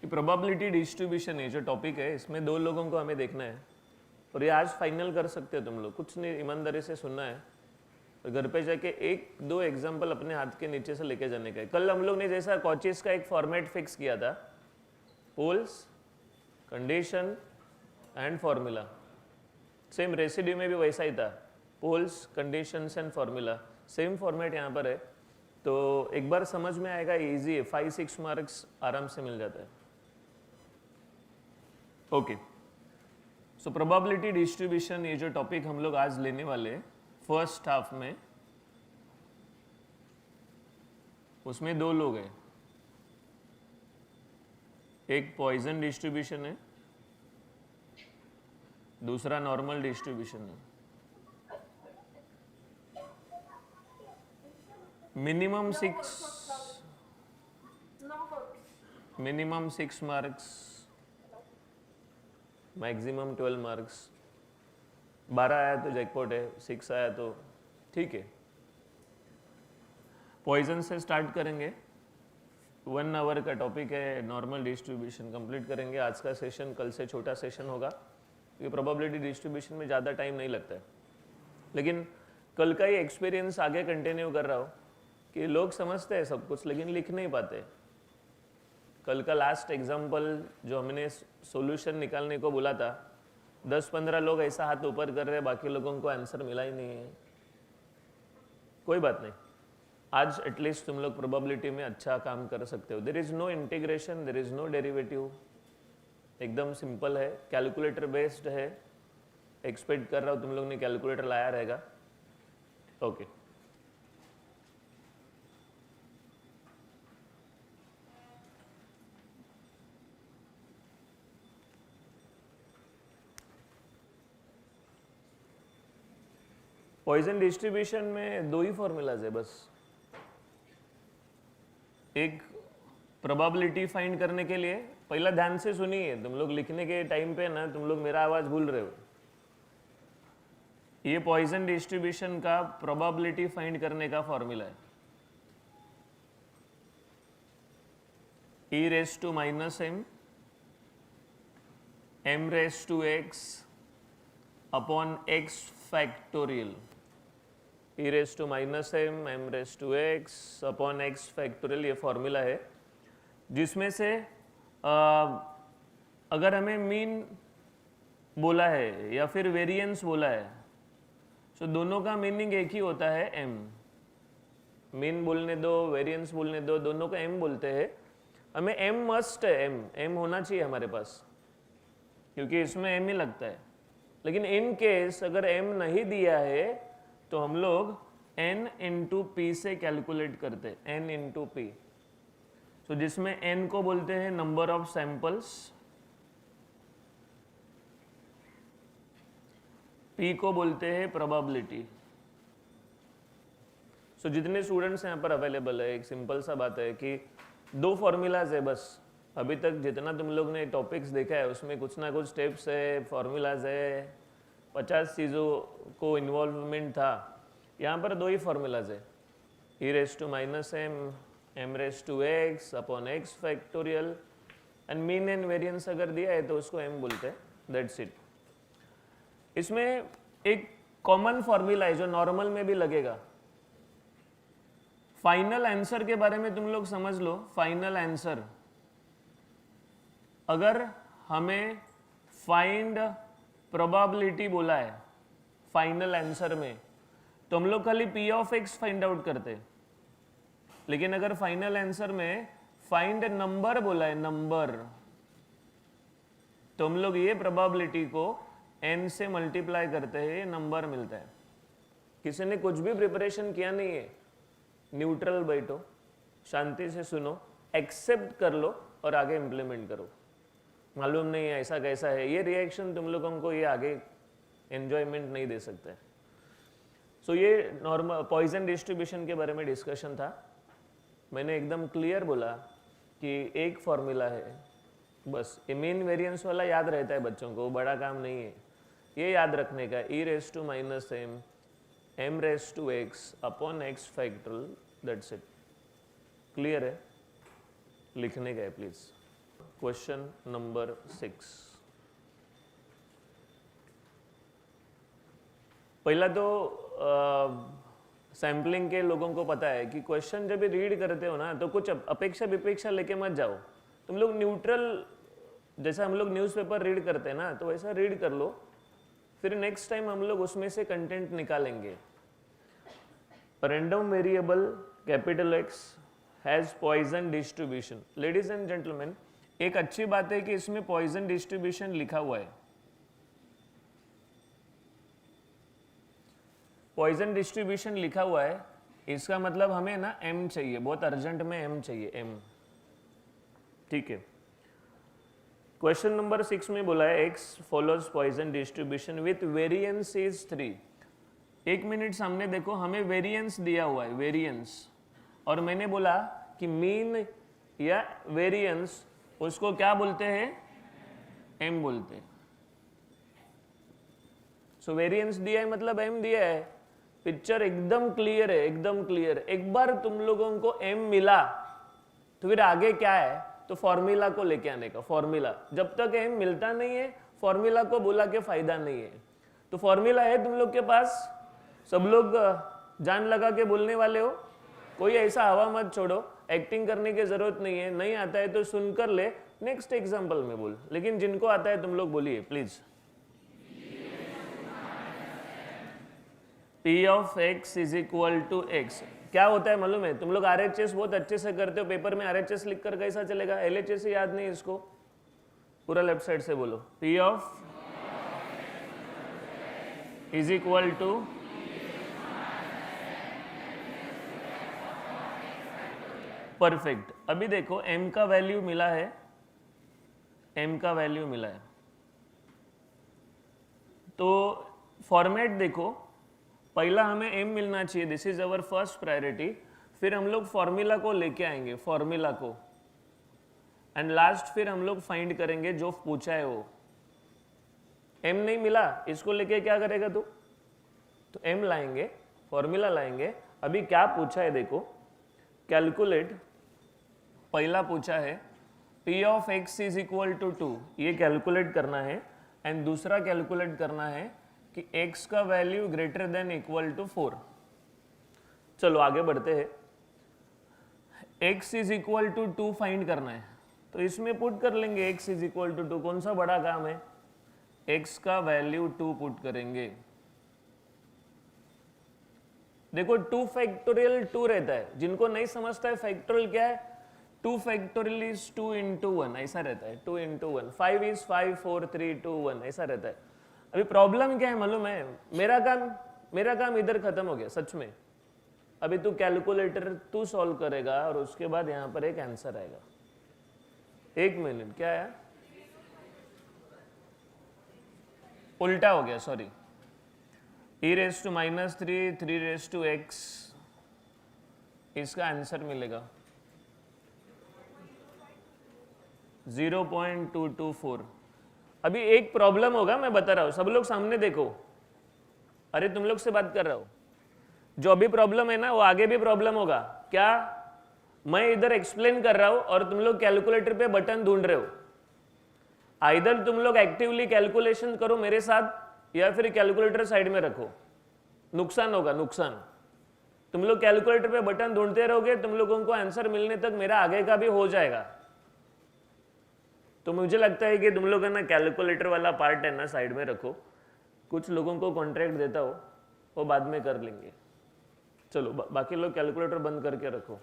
कि probability distribution, ये जो टॉपिक है इसमें दो लोगों को हमें देखना है और ये आज फाइनल कर सकते हो तुम लोग, कुछ नहीं, ईमानदारी से सुनना है और घर पे जाके एक दो एग्जांपल अपने हाथ के नीचे से लेके जाने का है। कल हम लोग ने जैसा कॉचेस का एक फॉर्मेट फिक्स किया था, poles, condition and formula, same residue में भी वैसा ही था, poles, conditions and formula, same format यहाँ पर है। तो एक बार समझ में आएगा, इजी है, 5-6 मार्क्स आराम से मिल जाता है। ओके, सो प्रोबेबिलिटी डिस्ट्रीब्यूशन, ये जो टॉपिक हम लोग आज लेने वाले फर्स्ट हाफ में, उसमें दो लोग हैं, एक पॉइजन डिस्ट्रीब्यूशन है, दूसरा नॉर्मल डिस्ट्रीब्यूशन है। Minimum 6 marks, maximum 12 marks. 12 आया तो जैकपॉट है, 6 आया तो ठीक है। पॉइजन से स्टार्ट करेंगे, 1 आवर का टॉपिक है, नॉर्मल डिस्ट्रीब्यूशन कंप्लीट करेंगे आज का सेशन। कल से छोटा सेशन होगा क्योंकि प्रोबेबिलिटी डिस्ट्रीब्यूशन में ज़्यादा टाइम नहीं लगता है, लेकिन कल का ही एक्सपीरियंस आगे कंटिन्यू कर रहा हूँ कि लोग समझते हैं सब कुछ लेकिन लिख नहीं पाते। कल का लास्ट एग्जाम्पल जो हमने सॉल्यूशन निकालने को बोला था, 10-15 लोग ऐसा हाथ ऊपर कर रहे हैं, बाकी लोगों को आंसर मिला ही नहीं है। कोई बात नहीं, आज एटलीस्ट तुम लोग प्रोबेबिलिटी में अच्छा काम कर सकते हो। There is no integration, there is no derivative, एकदम सिंपल है, कैलकुलेटर बेस्ड है। एक्सपेक्ट कर रहा हूँ तुम लोग ने कैलकुलेटर लाया रहेगा। ओके, पॉइजन डिस्ट्रीब्यूशन में दो ही फॉर्मूलाज है बस। एक प्रोबेबिलिटी फाइंड करने के लिए, पहला ध्यान से सुनिए, तुम लोग लिखने के टाइम पे ना तुम लोग मेरा आवाज भूल रहे हो। ये पॉइजन डिस्ट्रीब्यूशन का प्रोबेबिलिटी फाइंड करने का फॉर्मूला है, e⁻m m⁻x upon x factorial, e⁻m m⁻x upon x factorial, ये फॉर्मूला है जिसमें से अगर हमें मीन बोला है या फिर वेरिएंस बोला है तो दोनों का मीनिंग एक ही होता है, m। मीन बोलने दो, वेरिएंस बोलने दो, दोनों को m बोलते हैं। हमें m मस्ट है, m होना चाहिए हमारे पास क्योंकि इसमें m ही लगता है। लेकिन इन केस अगर m नहीं दिया है तो हम लोग n इंटू पी से कैलकुलेट करते, n इंटू पी। तो जिसमें n को बोलते हैं नंबर ऑफ सैंपल्स, p को बोलते हैं प्रोबेबिलिटी। सो जितने स्टूडेंट्स यहाँ पर अवेलेबल है, एक सिंपल सा बात है कि दो फॉर्मूलाज है बस। अभी तक जितना तुम लोग ने टॉपिक्स देखा है उसमें कुछ ना कुछ स्टेप्स है, फॉर्मूलाज है, 50 चीज़ों को इन्वॉल्वमेंट था। यहाँ पर दो ही फॉर्मूलाज है, e⁻m m⁻x upon x factorial, and mean and variance अगर दिया है तो उसको m बोलते हैं, दैट्स इट। इसमें एक कॉमन फॉर्मूला है जो नॉर्मल में भी लगेगा। फाइनल आंसर के बारे में तुम लोग समझ लो। फाइनल आंसर, अगर हमें फाइंड प्रोबेबिलिटी बोला है फाइनल आंसर में तो हम लोग खाली p of x find out करते, लेकिन अगर फाइनल आंसर में फाइंड नंबर बोला है, नंबर, तो हम लोग ये प्रोबेबिलिटी को n से मल्टीप्लाई करते हैं, ये नंबर मिलता है। किसी ने कुछ भी प्रिपरेशन किया नहीं है, न्यूट्रल बैठो, शांति से सुनो, एक्सेप्ट कर लो और आगे इंप्लीमेंट करो। मालूम नहीं है ऐसा कैसा है, ये रिएक्शन तुम लोगों को ये आगे एंजॉयमेंट नहीं दे सकते। सो ये नॉर्मल पॉइजन डिस्ट्रीब्यूशन के बारे में डिस्कशन था। मैंने एकदम क्लियर बोला कि एक फॉर्मूला है बस, ये मीन वेरिएंस वाला याद रहता है बच्चों को, बड़ा काम नहीं है ये याद रखने का, e⁻m m⁻x upon x factorial, that's it. Clear है? लिखने का है प्लीज। Question number 6। पहला तो सैम्पलिंग के लोगों को पता है कि क्वेश्चन जब भी रीड करते हो ना तो कुछ अपेक्षा विपेक्षा लेके मत जाओ। तुम लोग न्यूट्रल, जैसा हम लोग न्यूज़पेपर रीड करते हैं ना, तो वैसा रीड कर लो, फिर नेक्स्ट टाइम हम लोग उसमें से कंटेंट निकालेंगे। Random variable capital X has Poisson distribution. Ladies and gentleman, एक अच्छी बात है कि इसमें पॉइजन डिस्ट्रीब्यूशन लिखा हुआ है। पॉइजन डिस्ट्रीब्यूशन लिखा हुआ है, इसका मतलब हमें ना M चाहिए, बहुत अर्जेंट में M चाहिए, M। ठीक है। क्वेश्चन नंबर 6 में बोला है X follows Poisson distribution with variance is 3। एक मिनट सामने देखो, हमें वेरिएंस दिया हुआ है, वेरिएंस, और मैंने बोला कि मीन या वेरिएंस उसको क्या बोलते हैं, M बोलते हैं। सो वेरिएंस दिया है मतलब M दिया है। पिक्चर एकदम क्लियर है, एकदम क्लियर। एक बार तुम लोगों को M मिला तो फिर आगे क्या है, तो फॉर्मूला को लेके आने का। फॉर्मूला, जब तक M मिलता नहीं है फॉर्मूला को बोला के फायदा नहीं है। तो फॉर्मूला है तुम लोग के पास, सब लोग जान लगा के बोलने वाले हो। कोई ऐसा हवा मत छोड़ो, एक्टिंग करने की जरूरत नहीं है। नहीं आता है तो सुनकर ले, नेक्स्ट एग्जाम्पल में बोल, लेकिन जिनको आता है तुम लोग बोलिए please. P of X is equal to X क्या होता है मालूम है? तुम लोग RHS बहुत अच्छे से करते हो, पेपर में RHS लिख कर कैसा चलेगा? LHS से याद नहीं इसको, पूरा लेफ्ट साइड से बोलो। P of is equal to, perfect. अभी देखो M का वैल्यू मिला है, M का वैल्यू मिला है, तो फॉर्मेट देखो, पहला हमें M मिलना चाहिए, this is our first priority. फिर हम लोग फॉर्मूला को लेके आएंगे, फॉर्मूला को, एंड लास्ट फिर हम लोग फाइंड करेंगे जो पूछा है वो। M नहीं मिला, इसको लेके क्या करेगा तू? तो M लाएंगे, फॉर्मूला लाएंगे। अभी क्या पूछा है देखो, कैलकुलेट, पहला पूछा है P of X is equal to 2, ये कैलकुलेट करना है। एंड दूसरा कैलकुलेट करना है कि x का value greater than equal to 4। चलो आगे बढ़ते हैं। x is equal to 2 find करना है, तो इसमें पुट कर लेंगे x इज इक्वल टू 2। कौन सा बड़ा काम है, x का वैल्यू 2 पुट करेंगे। देखो 2 फैक्टोरियल 2 रहता है, जिनको नहीं समझता है फैक्टोरियल क्या है, 2 फैक्टोरियल इज 2 into 1 ऐसा रहता है, 2 into 1। 5 इज 5 4 3 2 1 ऐसा रहता है। अभी प्रॉब्लम क्या है मालूम है, मेरा काम इधर खत्म हो गया सच में। अभी तू कैलकुलेटर तू सॉल्व करेगा और उसके बाद यहां पर एक आंसर आएगा। एक मिनट, क्या है, उल्टा हो गया, sorry. e raise to -3 3 raise to x, इसका आंसर मिलेगा 0.224। अभी एक प्रॉब्लम होगा, मैं बता रहा हूं, सब लोग सामने देखो। अरे तुम लोग से बात कर रहा हूं, जो अभी प्रॉब्लम है ना वो आगे भी प्रॉब्लम होगा। क्या, मैं इधर एक्सप्लेन कर रहा हूं और तुम लोग कैलकुलेटर पे बटन ढूंढ रहे हो। आइदर तुम लोग एक्टिवली कैलकुलेशन करो मेरे साथ या फिर कैलकुलेटर साइड में रखो, नुकसान होगा, नुकसान। तुम लोग कैलकुलेटर पे बटन ढूंढते रहोगे, तुम लोगों को आंसर मिलने तक मेरा आगे का भी हो जाएगा। तो मुझे लगता है कि तुम लोग है ना कैलकुलेटर वाला पार्ट है ना साइड में रखो, कुछ लोगों को कॉन्ट्रैक्ट देता हो वो बाद में कर लेंगे। चलो बाकी लोग कैलकुलेटर बंद करके रखो।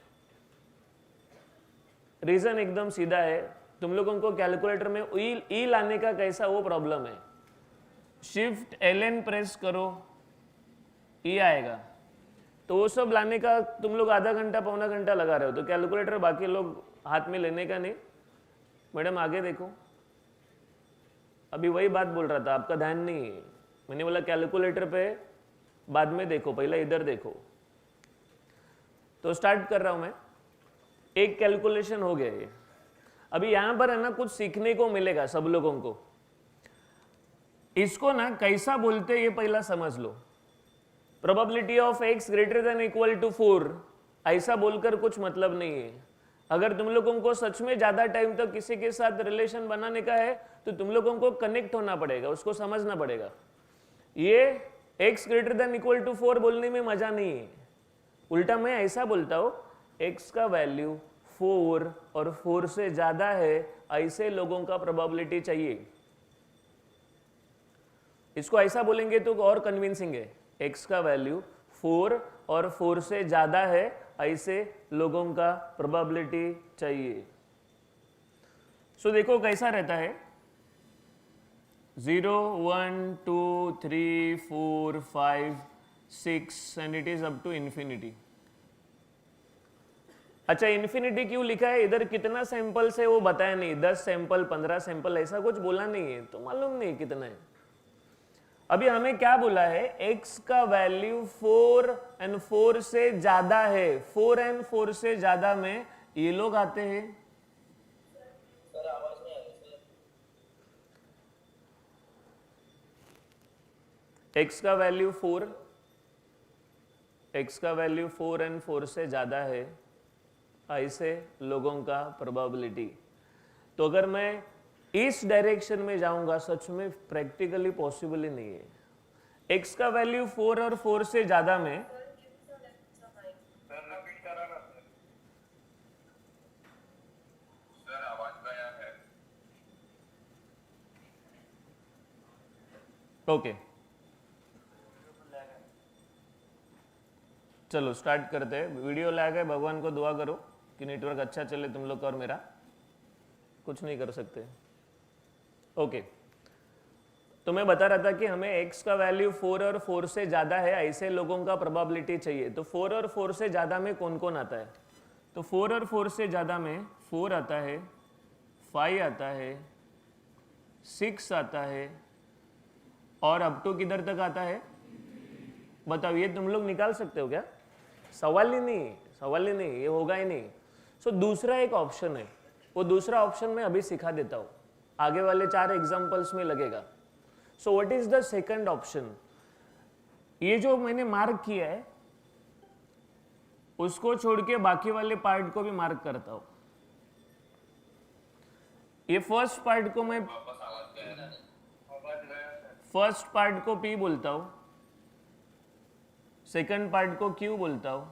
रीजन एकदम सीधा है, तुम लोगों को कैलकुलेटर में ई लाने का कैसा वो प्रॉब्लम है। शिफ्ट LN प्रेस करो, ई आएगा, तो वो सब लाने का तुम लोग आधा घंटा पौना घंटा लगा रहे हो। तो कैलकुलेटर बाकी लोग हाथ में लेने का नहीं। मैडम आगे देखो, अभी वही बात बोल रहा था, आपका ध्यान नहीं है। मैंने बोला कैलकुलेटर पे बाद में देखो, पहले इधर देखो। तो स्टार्ट कर रहा हूं मैं, एक कैलकुलेशन हो गया ये। अभी यहां पर है ना कुछ सीखने को मिलेगा सब लोगों को। इसको ना कैसा बोलते ये पहला समझ लो। Probability of x greater than equal to 4 ऐसा बोलकर कुछ मतलब नहीं है। अगर तुम लोगों को सच में ज्यादा टाइम तक किसी के साथ रिलेशन बनाने का है तो तुम लोगों को कनेक्ट होना पड़ेगा, उसको समझना पड़ेगा। ये x greater than equal to 4 बोलने में मजा नहीं है, उल्टा मैं ऐसा बोलता हूं x का वैल्यू 4 और 4 से ज्यादा है, ऐसे लोगों का प्रोबेबिलिटी चाहिए। इसको ऐसा बोलेंगे तो और कन्विंसिंग है, x का वैल्यू 4 और 4 से ज्यादा है, ऐसे लोगों का प्रोबेबिलिटी चाहिए। सो देखो कैसा रहता है, 0 1 2 3 4 5 6 and it is up to infinity. अच्छा, इन्फिनिटी क्यों लिखा है? इधर कितना सैंपल्स है वो बताया नहीं, 10 सैंपल 15 सैंपल ऐसा कुछ बोला नहीं है, तो मालूम नहीं कितना है। अभी हमें क्या बोला है, x का वैल्यू 4 एंड 4 से ज्यादा है, 4 एंड 4 से ज्यादा में ये लोग आते हैं। सर आवाज नहीं आ रही सर। x का वैल्यू 4, x का वैल्यू 4 एंड 4 से ज्यादा है, ऐसे लोगों का प्रोबेबिलिटी। तो अगर मैं इस डायरेक्शन में जाऊंगा, सच में प्रैक्टिकली पॉसिबल ही नहीं है। x का वैल्यू 4 और 4 से ज्यादा में सर आवाज गया है। ओके, चलो स्टार्ट करते हैं। वीडियो लैग है, भगवान को दुआ करो कि नेटवर्क अच्छा चले तुम लोग का, और मेरा कुछ नहीं कर सकते। ओके, तो मैं बता रहा था कि हमें x का वैल्यू 4 और 4 से ज़्यादा है, ऐसे लोगों का प्रोबेबिलिटी चाहिए। तो 4 और 4 से ज़्यादा में कौन कौन आता है? तो 4 और 4 से ज़्यादा में 4 आता है, 5 आता है, 6 आता है, और अप टू किधर तक आता है बताओ? ये तुम लोग निकाल सकते हो क्या? सवाल ही नहीं, सवाल ही नहीं, ये होगा ही नहीं। सो दूसरा एक ऑप्शन है, वो दूसरा ऑप्शन मैं अभी सिखा देता हूँ, आगे वाले 4 एग्जांपल्स में लगेगा। So what is the second option? ये जो मैंने मार्क किया है उसको छोड़ के बाकी वाले पार्ट को भी मार्क करता हूं। ये फर्स्ट पार्ट को मैं फर्स्ट पार्ट को P बोलता हूं, सेकंड पार्ट को Q बोलता हूं,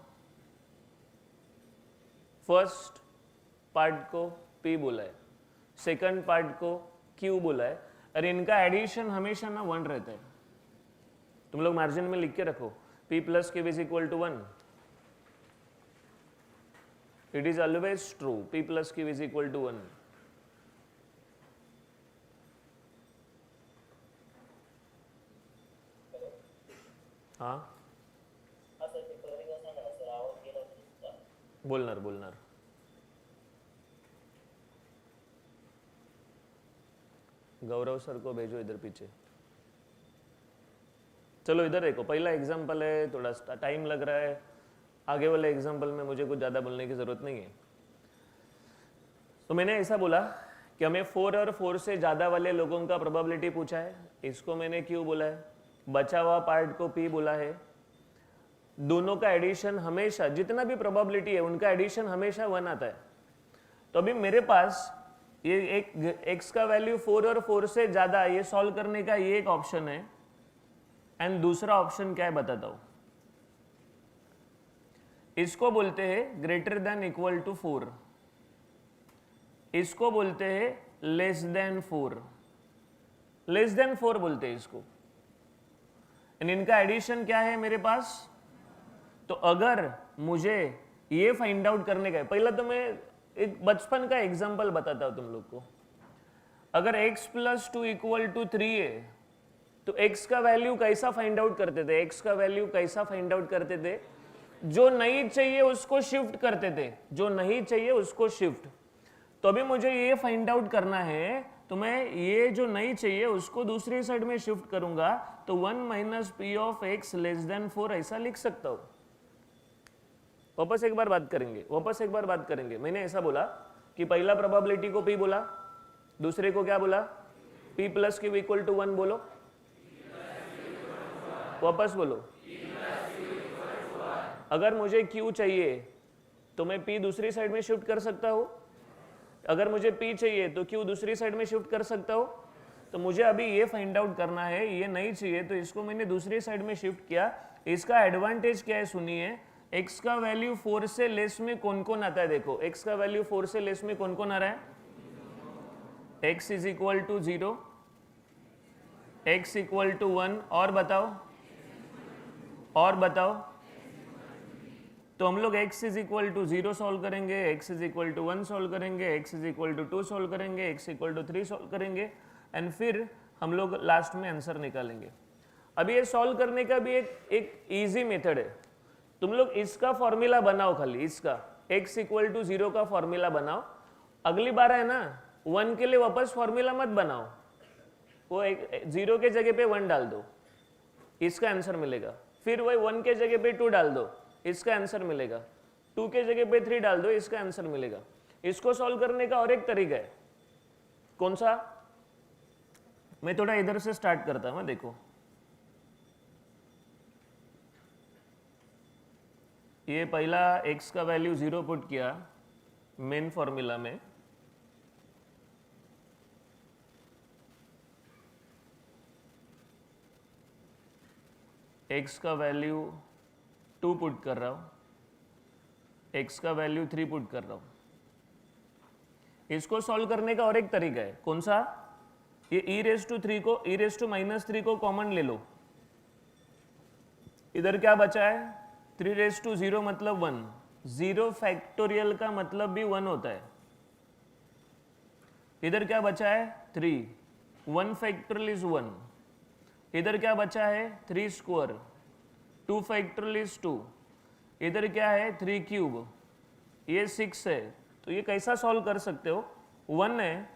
फर्स्ट पार्ट को P बोला है, सेकंड पार्ट को Q बोला है, और इनका एडिशन हमेशा ना 1 रहता है। तुम लोग मार्जिन में लिख के रखो, P plus Q is equal to 1। It is always true, P plus Q is equal to 1। हाँ बोलणार बोलणार गौरव सर को भेजो इधर पीछे। चलो इधर देखो, पहला एग्जाम्पल है, थोड़ा टाइम लग रहा है, आगे वाले एग्जाम्पल में मुझे कुछ ज़्यादा बोलने की ज़रूरत नहीं है। तो मैंने ऐसा बोला कि हमें 4 और 4 से ज़्यादा वाले लोगों का प्रोबेबिलिटी पूछा है, इसको मैंने Q बोला है, बचा हुआ पार्ट को P बोला है। दोनों का एडिशन हमेशा, जितना भी प्रोबेबिलिटी है उनका एडिशन हमेशा 1 आता है। तो अभी मेरे पास ये एक x का वैल्यू 4 और 4 से ज्यादा, ये सॉल्व करने का ये एक ऑप्शन है, एंड दूसरा ऑप्शन क्या है बताता हूं। इसको बोलते हैं ग्रेटर देन इक्वल टू 4, इसको बोलते हैं लेस देन 4, लेस देन 4 बोलते हैं इसको, एंड इनका एडिशन क्या है मेरे पास। तो अगर मुझे ये फाइंड आउट करने का है, पहला तो मैं एक बचपन का एग्जांपल बताता हूं तुम लोग को। अगर x प्लस 2 इक्वल टू 3 है तो x का वैल्यू कैसा फाइंड आउट करते थे? x का वैल्यू कैसा फाइंड आउट करते थे? जो नहीं चाहिए उसको शिफ्ट करते थे, जो नहीं चाहिए उसको शिफ्ट। तो अभी मुझे ये फाइंड आउट करना है, तो मैं ये जो नहीं चाहिए उसको दूसरी साइड में शिफ्ट करूंगा, तो 1 minus P of x less then 4 ऐसा लिख सकता हूं। वापस एक बार बात करेंगे। मैंने ऐसा बोला कि पहला प्रोबेबिलिटी को P बोला, दूसरे को क्या बोला? P plus Q equal to 1 बोलो, वापस बोलो। अगर मुझे Q चाहिए तो मैं p दूसरी साइड में शिफ्ट कर सकता हूँ। अगर मुझे p चाहिए तो q दूसरी साइड में शिफ्ट कर सकता हूँ। तो मुझे अभी ये फाइंड आउट करना है, ये नहीं चाहिए तो इसको मैंने दूसरी साइड में शिफ्ट किया। इसका एडवांटेज क्या है सुनिए, x का वैल्यू 4 से लेस में कौन कौन आता है, देखो x का वैल्यू 4 से लेस में कौन कौन आ रहा है, x is equal to 0, x equal to 1, और बताओ तो हम लोग x is equal to 0 solve करेंगे, x is equal to 1 solve करेंगे, x is equal to 2 solve करेंगे, x इक्वल टू 3 सॉल्व करेंगे एंड फिर हम लोग लास्ट में आंसर निकालेंगे। अभी ये सॉल्व करने का भी एक इजी मेथड है। तुम लोग इसका फॉर्मूला बनाओ, खाली इसका x इक्वल टू 0 का फॉर्मूला बनाओ। अगली बार है ना 1 के लिए वापस फॉर्मूला मत बनाओ, वो 0 के जगह पे 1 डाल दो, इसका आंसर मिलेगा। फिर वही 1 के जगह पे 2 डाल दो, इसका आंसर मिलेगा। 2 के जगह पे 3 डाल दो, इसका आंसर मिलेगा। इसको सॉल्व करने का और एक तरीका है, कौन सा, मैं थोड़ा इधर से स्टार्ट करता हूं, देखो ये पहला x का वैल्यू 0 पुट किया मेन फॉर्मूला में, x का वैल्यू 2 पुट कर रहा हूं, x का वैल्यू 3 पुट कर रहा हूं। इसको सॉल्व करने का और एक तरीका है, कौन सा, ये e रेस टू 3 को e रेस टू -3 को कॉमन ले लो। इधर क्या बचा है, 3 रेस टू 0 मतलब 1, 0 फैक्टोरियल का मतलब भी 1 होता है। इधर क्या बचा है 3, 1 फैक्टोरियल इज 1। इधर क्या बचा है 3 स्क्वायर, 2 फैक्टोरियल इज 2। इधर क्या है 3 क्यूब, ये 6 है। तो ये कैसा सॉल्व कर सकते हो, 1 है,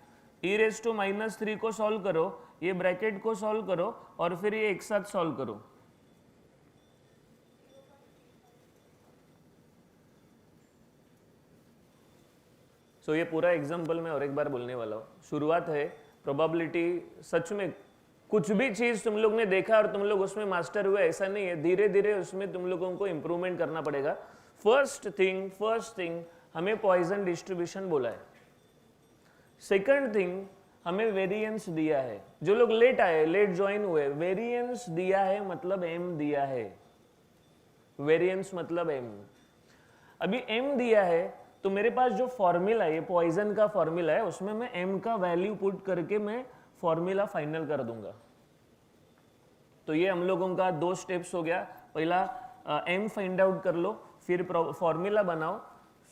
e रेस टू -3 को सॉल्व करो, ये ब्रैकेट को सॉल्व करो और फिर ये एक साथ सॉल्व करो। तो ये पूरा एग्जाम्पल मैं और एक बार बोलने वाला हूँ। शुरुआत है, प्रोबेबिलिटी सच में कुछ भी चीज़ तुम लोग ने देखा और तुम लोग उसमें मास्टर हुए ऐसा नहीं है, धीरे धीरे उसमें तुम लोगों को इम्प्रूवमेंट करना पड़ेगा। फर्स्ट थिंग हमें पॉइजन डिस्ट्रीब्यूशन बोला है। सेकंड थिंग हमें वेरिएंस दिया है, जो लोग लेट आए, लेट ज्वाइन हुए, वेरिएंस दिया है मतलब m दिया है, वेरिएंस मतलब m। अभी m दिया है तो मेरे पास जो फॉर्मूला है, ये पॉइजन का फॉर्मूला है, उसमें मैं m का वैल्यू पुट करके मैं फॉर्मूला फाइनल कर दूंगा। तो ये हम लोगों का 2 स्टेप्स हो गया। पहला m फाइंड आउट कर लो, फिर फॉर्मूला बनाओ,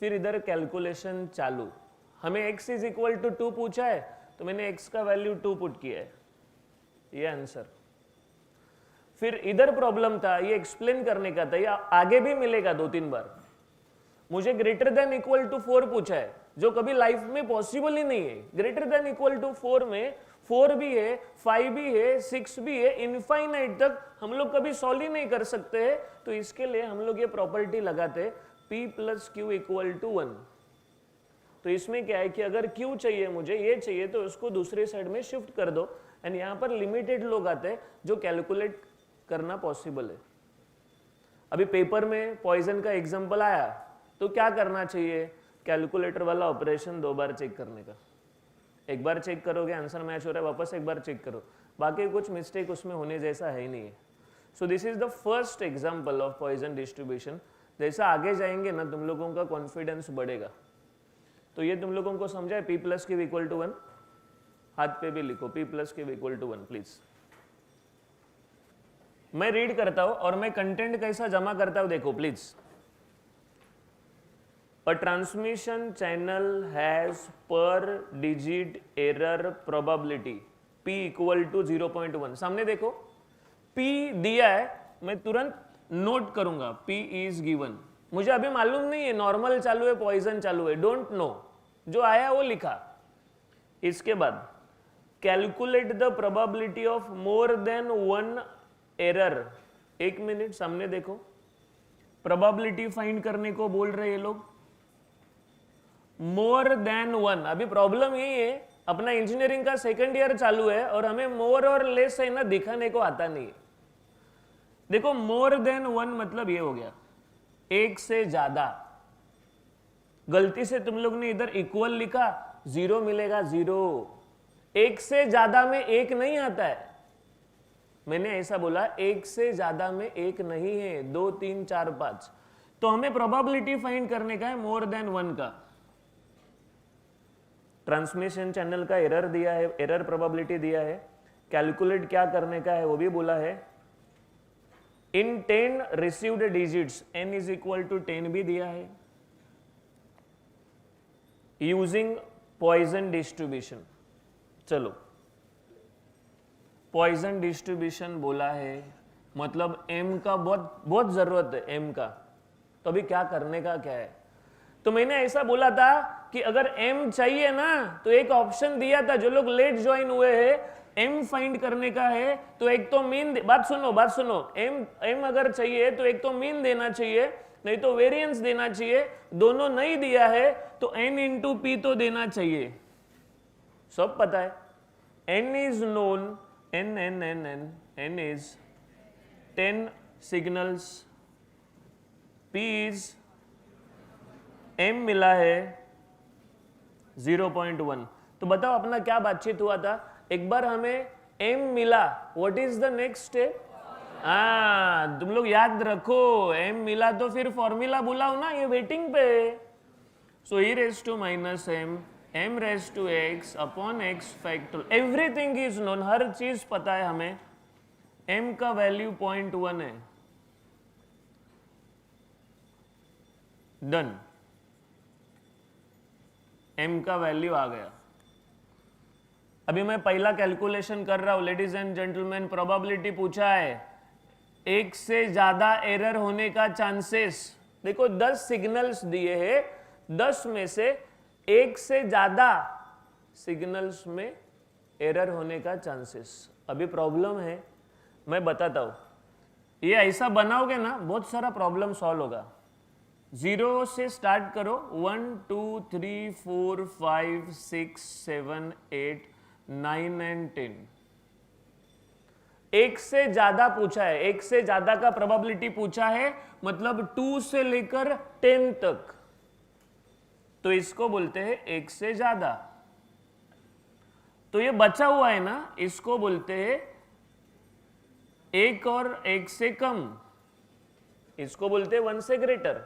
फिर इधर कैलकुलेशन चालू। हमें x इज इक्वल टू 2 पूछा है तो मैंने x का वैल्यू 2 पुट किया है, ये आंसर। फिर इधर प्रॉब्लम था, ये एक्सप्लेन करने का था, ये आगे भी मिलेगा 2-3 बार। मुझे ग्रेटर देन इक्वल टू 4 पूछा है, जो कभी लाइफ में पॉसिबल ही नहीं है। ग्रेटर देन इक्वल टू 4 में 4 भी है, 5 भी है, 6 भी है, इनफाइनाइट तक हम लोग कभी सॉल्व ही नहीं कर सकते हैं। तो इसके लिए हम लोग ये प्रॉपर्टी लगाते p plus Q equal to 1। तो इसमें क्या है कि अगर q चाहिए, मुझे ये चाहिए, तो उसको दूसरे साइड में शिफ्ट कर दो। एंड यहाँ पर लिमिटेड लोग आते हैं जो कैलकुलेट करना पॉसिबल है। अभी पेपर में पॉइजन का एग्जाम्पल आया तो क्या करना चाहिए, कैलकुलेटर वाला ऑपरेशन 2 बार चेक करने का। एक बार चेक करोगे आंसर मैच हो रहा है, वापस एक बार चेक करो, बाकी कुछ मिस्टेक उसमें होने जैसा है ही नहीं है। So this is the first example of Poisson distribution. जैसा आगे जाएंगे ना तुम लोगों का कॉन्फिडेंस बढ़ेगा। तो ये तुम लोगों को समझा है, p plus Q equal to 1, हाथ पे भी लिखो p plus Q equal to 1 please. मैं रीड करता हूं और मैं कंटेंट कैसा जमा करता हूं देखो please. A transmission channel has per digit error probability p equal to 0.1। सामने देखो p दिया है, मैं तुरंत नोट करूंगा p is given। मुझे अभी मालूम नहीं है नॉर्मल चालू है पॉइजन चालू है, डोंट नो, जो आया वो लिखा। इसके बाद calculate the probability of more than 1 error. 1 minute, सामने देखो, प्रोबेबिलिटी फाइंड करने को बोल रहे ये लोग, मोर देन 1। अभी प्रॉब्लम यही है, अपना इंजीनियरिंग का 2nd ईयर चालू है और हमें मोर और लेस है ना दिखाने को आता नहीं है। देखो मोर देन 1 मतलब ये हो गया 1 से ज्यादा, गलती से तुम लोग ने इधर इक्वल लिखा, 0 मिलेगा, 0। एक से ज्यादा में एक नहीं आता है, मैंने ऐसा बोला, एक से ज्यादा में एक नहीं है, 2 3 4 5। तो हमें प्रोबेबिलिटी फाइंड करने का है मोर देन 1 का। ट्रांसमिशन चैनल का एरर दिया है, एरर प्रोबेबिलिटी दिया है, कैलकुलेट क्या करने का है वो भी बोला है। In 10 received digits n is equal to 10 भी दिया है। यूजिंग पॉइजन डिस्ट्रीब्यूशन, चलो पॉइजन डिस्ट्रीब्यूशन बोला है, मतलब m का बहुत बहुत जरूरत है m का। तो अभी क्या करने का क्या है, तो मैंने ऐसा बोला था कि अगर m चाहिए ना तो एक ऑप्शन दिया था, जो लोग लेट ज्वाइन हुए हैं, m फाइंड करने का है तो एक तो मीन, बात सुनो, m अगर चाहिए तो एक तो मीन देना चाहिए, नहीं तो वेरिएंस देना चाहिए। दोनों नहीं दिया है तो n इंटू पी तो देना चाहिए, सब पता है। n is known, n is 10 signals, p is m मिला है 0.1। तो बताओ अपना क्या बातचीत हुआ था, एक बार हमें m मिला, what is the next step? तुम लोग याद रखो, m मिला तो फिर फॉर्मूला बुलाओ ना, ये वेटिंग पे। So e raise to minus m raise to x upon x factorial, everything is known, हर चीज पता है हमें। m का वैल्यू 0.1 है, डन, m का वैल्यू आ गया। अभी मैं पहला कैलकुलेशन कर रहा हूं, लेडीज एंड जेंटलमैन, प्रोबेबिलिटी पूछा है, एक से ज्यादा एरर होने का चांसेस। देखो 10 सिग्नल्स दिए हैं, 10 में से एक से ज्यादा सिग्नल्स में एरर होने का चांसेस। अभी प्रॉब्लम है, मैं बताता हूं, ये ऐसा बनाओगे ना बहुत सारा प्रॉब्लम सॉल्व होगा। 0 से स्टार्ट करो, 1 2 3 4 5 6 7 8 9 एंड 10। एक से ज्यादा पूछा है, एक से ज्यादा का प्रोबेबिलिटी पूछा है, मतलब 2 से लेकर 10 तक, तो इसको बोलते हैं एक से ज्यादा। तो ये बचा हुआ है ना, इसको बोलते हैं एक और एक से कम, इसको बोलते हैं 1 से ग्रेटर,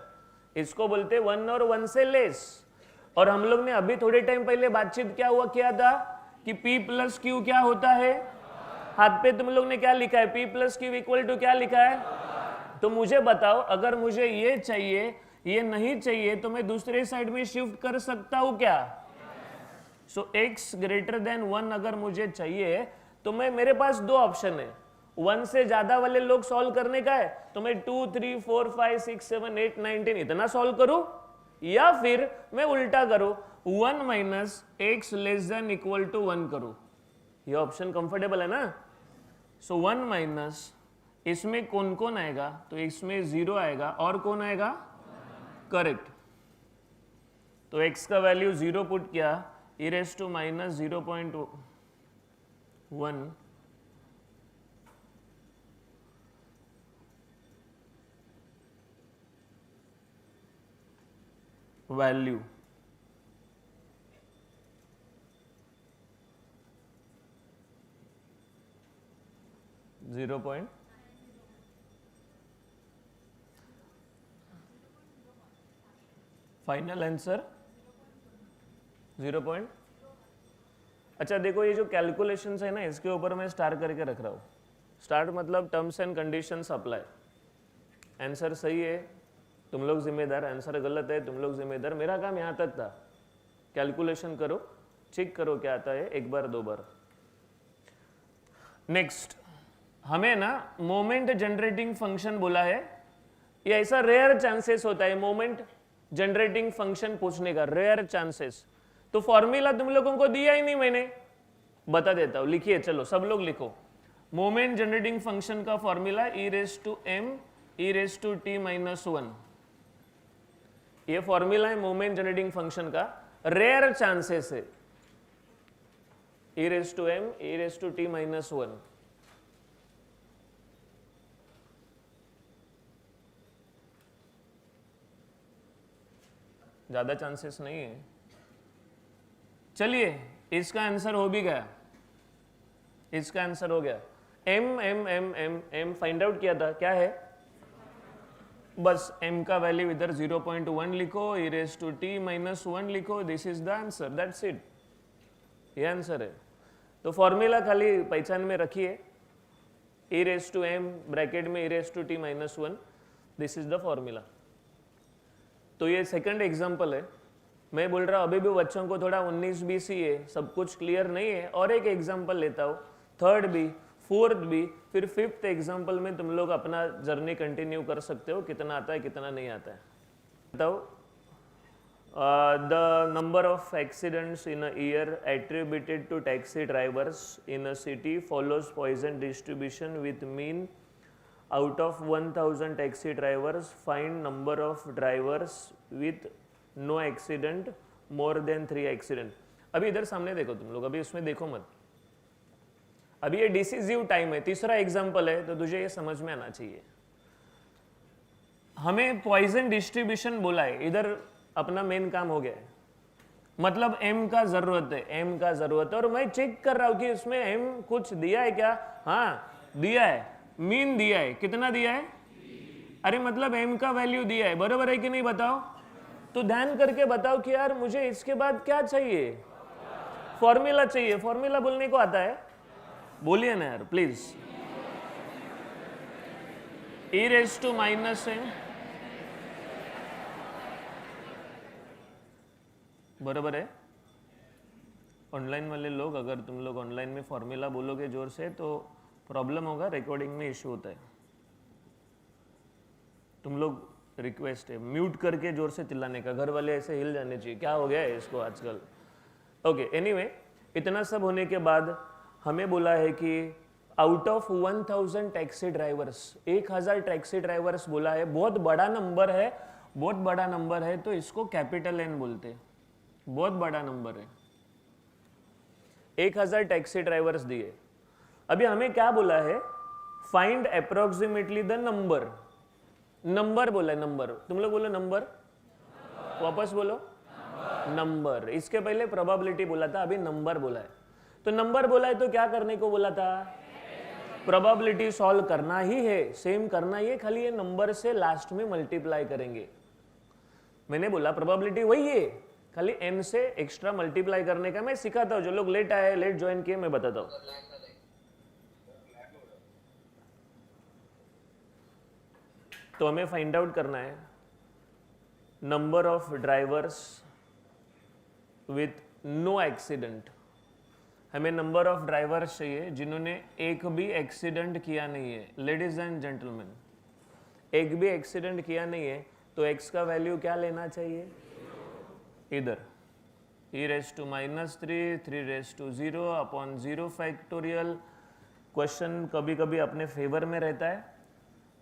इसको बोलते हैं 1 और 1 से लेस। और हम लोग ने अभी थोड़े टाइम पहले बातचीत किया था कि P प्लस क्यू क्या होता है, हाथ पे तुम लोग ने क्या लिखा है, P plus Q equal to क्या लिखा है। तो मुझे बताओ, अगर मुझे ये चाहिए, ये नहीं चाहिए, तो मैं दूसरे साइड में शिफ्ट कर सकता हूं क्या? सो x ग्रेटर देन 1 अगर मुझे चाहिए तो मेरे पास दो ऑप्शन है, 1 से ज्यादा वाले लोग सॉल्व करने का है तो मैं 2 3 4 5 6 7 8 9 10 इतना सॉल्व करूं, या फिर मैं उल्टा करूं, 1 minus X less than equal to 1 करूं। ये ऑप्शन कंफर्टेबल है ना। सो 1 माइनस, इसमें कौन कौन आएगा, तो इसमें 0 आएगा, और कौन आएगा, करेक्ट। तो x का वैल्यू 0 पुट किया, e raise to minus 0.1 value, final answer 0. अच्छा देखो, ये जो कैलकुलेशंस है ना, इसके ऊपर मैं स्टार करके रख रहा हूँ। स्टार्ट मतलब terms and conditions apply. Answer सही है तुम लोग जिम्मेदार, आंसर गलत है तुम लोग जिम्मेदार। मेरा काम यहाँ तक था, कैलकुलेशन करो, चेक करो क्या आता है, एक बार दो बार। नेक्स्ट, हमें ना मोमेंट जनरेटिंग फंक्शन बोला है। ये ऐसा रेयर चांसेस होता है मोमेंट जनरेटिंग फंक्शन पूछने का, रेयर चांसेस। तो फॉर्मूला तुम लोगों को दिया ही नहीं, मैंने बता देता हूं, लिखिए, चलो सब लोग लिखो। मोमेंट जनरेटिंग फंक्शन का formula e raise to m e raise to t minus 1। ये फॉर्मूला है मोमेंट जनरेटिंग फंक्शन का, रेयर चांसेस है e raise to m e raise to t minus 1। ज़्यादा चांसेस नहीं है। चलिए इसका आंसर हो भी गया, इसका आंसर हो गया। M M M M M find out किया था, क्या है? बस m का वैल्यू इधर 0.1 लिखो, e raise to t minus 1 लिखो, this is the answer, that's it, ये आंसर है। तो फॉर्मूला खाली पहचान में रखिए, e raise to m bracket में e raise to t minus 1, this is the formula. तो ये सेकंड एग्जांपल है। मैं बोल रहा हूँ अभी भी बच्चों को थोड़ा 19-20 ही है, सब कुछ क्लियर नहीं है। और एक एग्जांपल लेता हूँ, थर्ड भी, फोर्थ भी, फिर फिफ्थ एग्जांपल में तुम लोग अपना जर्नी कंटिन्यू कर सकते हो, कितना आता है कितना नहीं आता है। बताओ, the number of accidents in a year attributed to taxi drivers in a city follows Poisson distribution with mean out of 1000 taxi drivers find number of drivers with no accident more than 3 accident. अभी इधर सामने देखो तुम लोग, अभी उसमें देखो मत, अभी ये डिसिसिव टाइम है, तीसरा एग्जांपल है, तो तुझे ये समझ में आना चाहिए। हमें पॉइजन डिस्ट्रीब्यूशन बोला है, इधर अपना मेन काम हो गया है, मतलब m का जरूरत है, m का जरूरत है। और मैं चेक कर रहा हूं कि उसमें m कुछ दिया है क्या? हाँ दिया है, मीन दिया है, कितना दिया है? अरे मतलब m का वैल्यू दिया है, बरोबर है कि नहीं बताओ? तो ध्यान करके बताओ कि यार मुझे इसके बाद क्या चाहिए? फॉर्मूला चाहिए। फॉर्मूला बोलने को आता है? बोलिए ना यार please. e raise to minus m, बराबर है। ऑनलाइन वाले लोग, अगर तुम लोग ऑनलाइन में फॉर्मूला बोलोगे जोर से तो प्रॉब्लम होगा, रिकॉर्डिंग में इश्यू होता है। तुम लोग, रिक्वेस्ट है म्यूट करके जोर से चिल्लाने का, घर वाले ऐसे हिल जाने चाहिए, क्या हो गया है इसको आजकल। ओके, एनीवे, इतना सब होने के बाद हमें बोला है कि out of 1000 taxi drivers, 1000 taxi drivers बोला है, बहुत बड़ा नंबर है, बहुत बड़ा नंबर है, तो इसको कैपिटल N बोलते हैं, बहुत बड़ा नंबर है। 1000 टैक्सी ड्राइवर्स दिए। अभी हमें क्या बोला है? Find approximately the number, number बोला है, नंबर। तुम लोग बोलो नंबर, वापस बोलो नंबर। इसके पहले प्रोबेबिलिटी बोला था, अभी नंबर बोला है। तो नंबर बोला है तो क्या करने को बोला था? प्रोबेबिलिटी सॉल्व करना ही है, सेम करना ही है, खाली ये नंबर से लास्ट में मल्टीप्लाई करेंगे। मैंने बोला प्रोबेबिलिटी वही है, खाली n से एक्स्ट्रा मल्टीप्लाई करने का मैं सिखाता हूँ। जो लोग लेट आए, लेट ज्वाइन किए, मैं बताता हूँ। तो हमें फाइंड आउट करना है number of drivers with no accident. हमें नंबर ऑफ ड्राइवर्स चाहिए जिन्होंने एक भी एक्सीडेंट किया नहीं है। लेडीज एंड जेंटलमैन, एक भी एक्सीडेंट किया नहीं है, तो x का वैल्यू क्या लेना चाहिए? इधर e raise to minus 3, 3 raise to 0 upon 0 factorial. Question कभी कभी अपने फेवर में रहता है।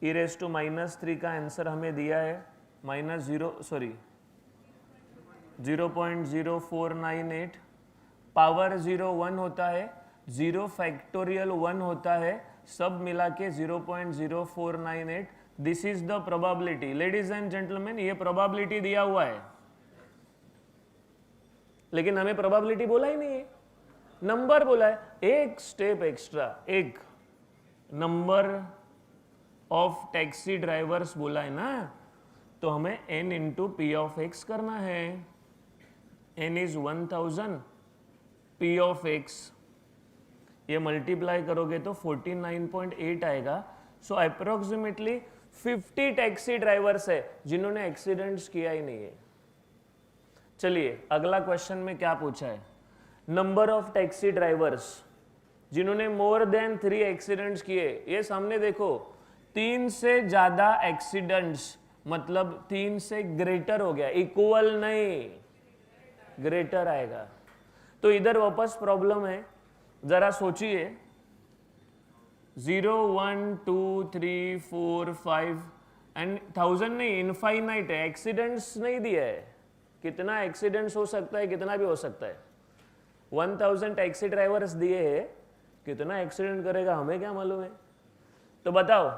e रेज टू माइनस 3 का आंसर हमें दिया है -0.0498, पावर 0 1 होता है, 0 फैक्टोरियल 1 होता है, सब मिला के 0.0498। This is the probability. Ladies and gentleman, ये प्रोबेबिलिटी दिया हुआ है, लेकिन हमें प्रोबेबिलिटी बोला ही नहीं है, नंबर बोला है। एक स्टेप एक्स्ट्रा, एक नंबर ऑफ टैक्सी ड्राइवर्स बोला है ना, तो हमें n into P of x करना है। n is 1000, p of x, ये मल्टीप्लाई करोगे तो 49.8 आएगा। सो अप्रोक्सीमेटली 50 टैक्सी ड्राइवर्स है जिन्होंने एक्सीडेंट्स किया ही नहीं है। चलिए अगला क्वेश्चन में क्या पूछा है? नंबर ऑफ टैक्सी ड्राइवर्स जिन्होंने मोर देन 3 एक्सीडेंट्स किए। ये सामने देखो, 3 से ज्यादा एक्सीडेंट्स मतलब 3 से ग्रेटर हो गया, इक्वल नहीं, ग्रेटर आएगा। तो इधर वापस प्रॉब्लम है, जरा सोचिए। 0 1 2 3 4 5 एंड 1000 नहीं, इनफाइनाइट है, एक्सीडेंट्स नहीं दिया है। कितना एक्सीडेंट्स हो सकता है? कितना भी हो सकता है। 1000 टैक्सी ड्राइवर्स दिए हैं, कितना एक्सीडेंट करेगा हमें क्या मालूम है। तो बताओ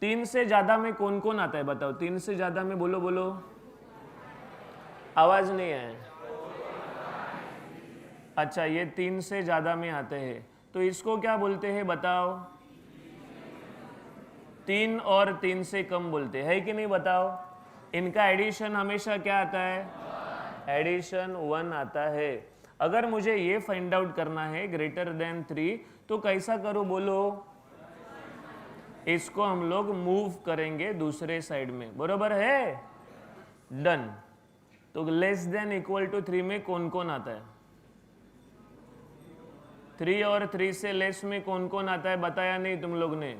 3 से ज्यादा में कौन कौन आता है? बताओ 3 से ज्यादा में, बोलो बोलो। आवाज नहीं है। अच्छा, ये 3 से ज्यादा में आते हैं तो इसको क्या बोलते हैं बताओ? 3 और 3 से कम बोलते हैं कि नहीं बताओ? इनका एडिशन हमेशा क्या आता है? एडिशन 1 आता है। अगर मुझे ये फाइंड आउट करना है ग्रेटर देन 3 तो कैसा करूं बोलो? इसको हम लोग मूव करेंगे दूसरे साइड में, बरोबर है? डन। तो लेस देन इक्वल टू 3 में कौन कौन आता है? 3 और 3 से लेस में कौन कौन आता है बताया नहीं तुम लोग ने?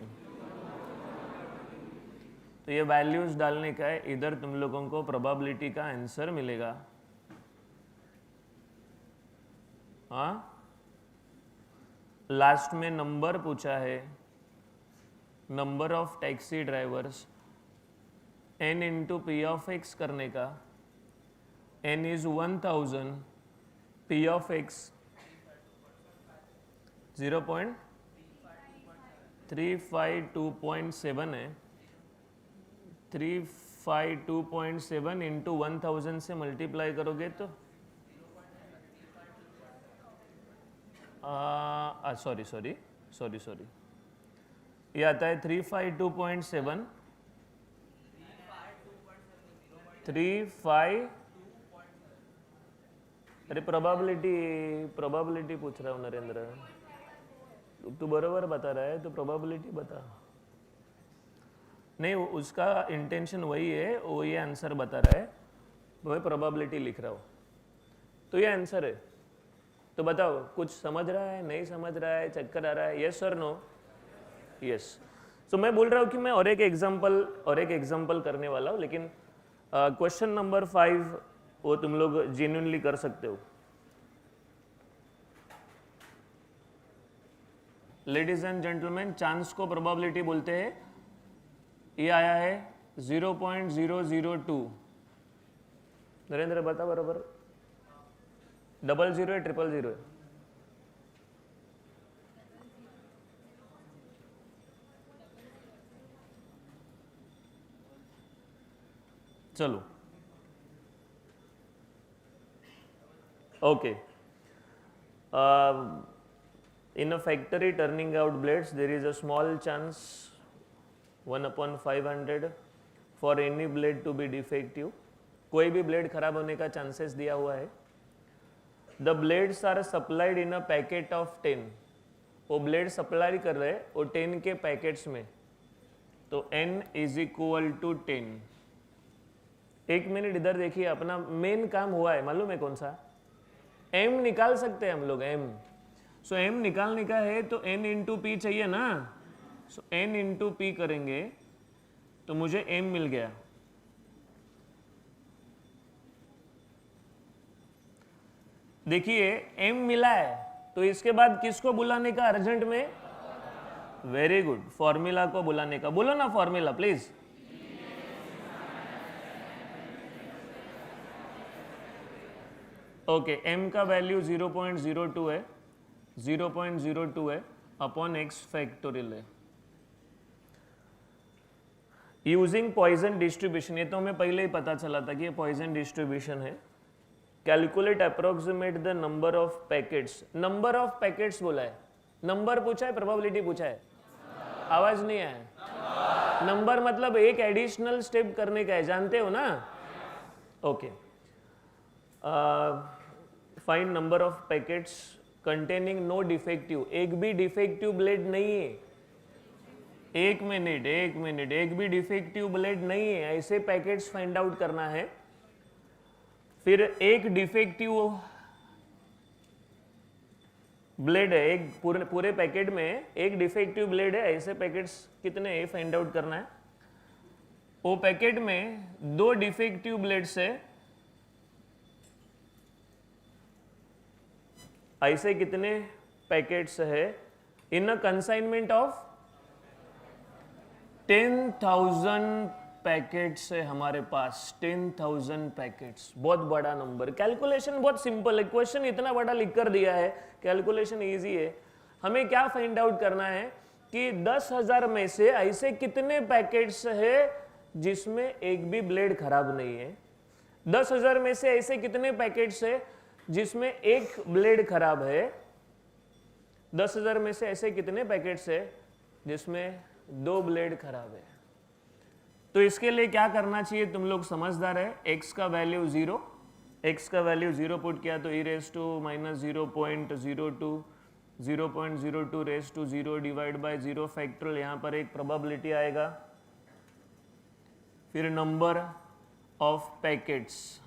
तो ये वैल्यूज डालने का है, इधर तुम लोगों को प्रोबेबिलिटी का आंसर मिलेगा। हाँ, लास्ट में नंबर पूछा है, number of taxi drivers n into P of x करने का। n is 1000, p of x 0.352.7 है। 352.7 इंटू 1000 से मल्टीप्लाई करोगे तो सॉरी, ये आता है 352.7 35। अरे प्रोबेबिलिटी पूछ रहा हूँ नरेंद्र, तू बरोबर बता रहा है तो प्रोबेबिलिटी बता। नहीं, उसका इंटेंशन वही है, वो ये आंसर बता रहा है, वही प्रोबेबिलिटी लिख रहा हूँ, तो ये आंसर है। तो बताओ, कुछ समझ रहा है, नहीं समझ रहा है, चक्कर आ रहा है? यस और नो? यस। सो मैं बोल रहा हूँ कि मैं और एक एग्जांपल करने वाला हूँ, लेकिन क्वेश्चन नंबर 5 वो तुम लोग जेन्युइनली कर सकते हो। लेडीज एंड जेंटलमैन, चांस को प्रोबेबिलिटी बोलते हैं। ये आया है 0.002। नरेंद्र बता बराबर, 00 है 000 है? चलो okay. In a factory turning out blades, there is a small chance 1/500 for any blade to be defective. कोई भी ब्लेड खराब होने का चांसेस दिया हुआ है। The blades are supplied in a packet of 10. वो ब्लेड सप्लाई कर रहे हैं वो 10 के पैकेट्स में, तो n इज इक्वल टू 10। एक मिनट इधर देखिए, अपना मेन काम हुआ है, मालूम है कौन सा? m निकाल सकते हैं हम लोग, m। सो m निकालने का है तो n इंटू पी चाहिए ना। सो n इंटू पी करेंगे तो मुझे m मिल गया। देखिए m मिला है तो इसके बाद किसको बुलाने का अर्जेंट में? वेरी गुड, फॉर्मूला को बुलाने का। बोलो ना फॉर्मूला प्लीज। ओके, m का वैल्यू 0.02 है, 0.02 है अपॉन x फैक्टोरियल है। यूजिंग पॉइजन डिस्ट्रीब्यूशन, ये तो हमें पहले ही पता चला था कि ये पॉइजन डिस्ट्रीब्यूशन है। Calculate approximate the number of packets. Number of packets बोला है, नंबर पूछा है, प्रोबेबिलिटी पूछा है? आवाज नहीं आया। नंबर मतलब एक एडिशनल स्टेप करने का है, जानते हो ना? Okay. Find number of packets containing no defective. एक भी डिफेक्टिव ब्लेड नहीं है। एक मिनट, एक भी डिफेक्टिव ब्लेड नहीं है, ऐसे पैकेट्स फाइंड आउट करना है। फिर एक डिफेक्टिव ब्लेड है, एक पूरे पैकेट में एक डिफेक्टिव ब्लेड है, ऐसे पैकेट्स कितने हैं फाइंड आउट करना है। वो पैकेट में 2 डिफेक्टिव ब्लेड्स है, ऐसे कितने पैकेट्स है इन अ कंसाइनमेंट ऑफ 10,000 पैकेट्स है हमारे पास। 10,000 पैकेट्स, बहुत बड़ा नंबर। कैलकुलेशन बहुत सिंपल है, क्वेश्चन इतना बड़ा लिख कर दिया है, कैलकुलेशन इजी है। हमें क्या फाइंड आउट करना है कि 10,000 में से ऐसे कितने पैकेट्स है जिसमें एक भी ब्लेड खराब नहीं है। 10,000 में से ऐसे कितने पैकेट्स है जिसमें एक ब्लेड खराब है? 10,000 में से ऐसे कितने पैकेट्स है जिसमें 2 ब्लेड खराब है? तो इसके लिए क्या करना चाहिए? तुम लोग समझदार है। x का वैल्यू 0, x का वैल्यू 0 पुट किया तो e raise to minus 0.02 0.02 raise to 0 divide by 0 factorial, यहाँ पर एक प्रोबेबिलिटी आएगा। फिर number of packets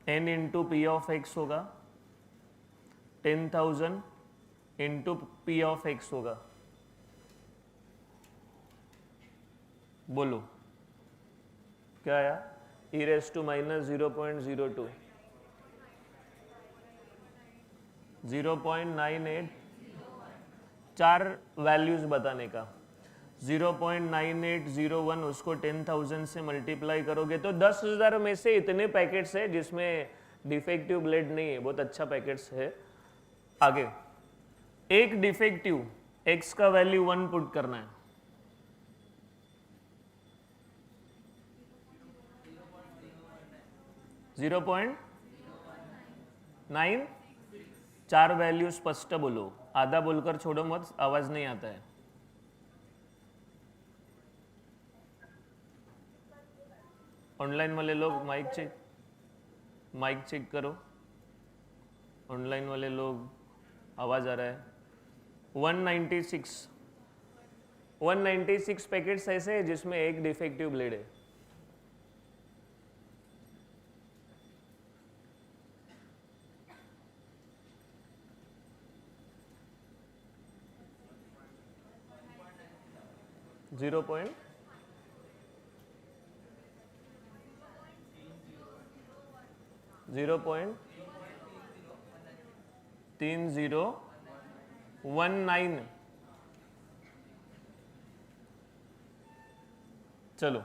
n into P of X होगा, 10,000 इंटू पी ऑफ एक्स होगा। बोलो क्या आया? e raise to minus 0.02 0.98, 4 values बताने का। 0.9801 उसको 10,000 से मल्टीप्लाई करोगे तो 10,000 में से इतने पैकेट्स है जिसमें डिफेक्टिव ब्लेड नहीं है। बहुत अच्छा पैकेट्स है। आगे एक डिफेक्टिव, x का वैल्यू 1 पुट करना है। जीरो पॉइंट 9, 4 वैल्यू स्पष्ट बोलो, आधा बोलकर छोड़ो मत, आवाज नहीं आता है। ऑनलाइन वाले लोग माइक चेक करो। ऑनलाइन वाले लोग आवाज आ रहा है। 196 पैकेट्स ऐसे हैं जिसमें एक डिफेक्टिव ब्लेड है। Zero point 3019। चलो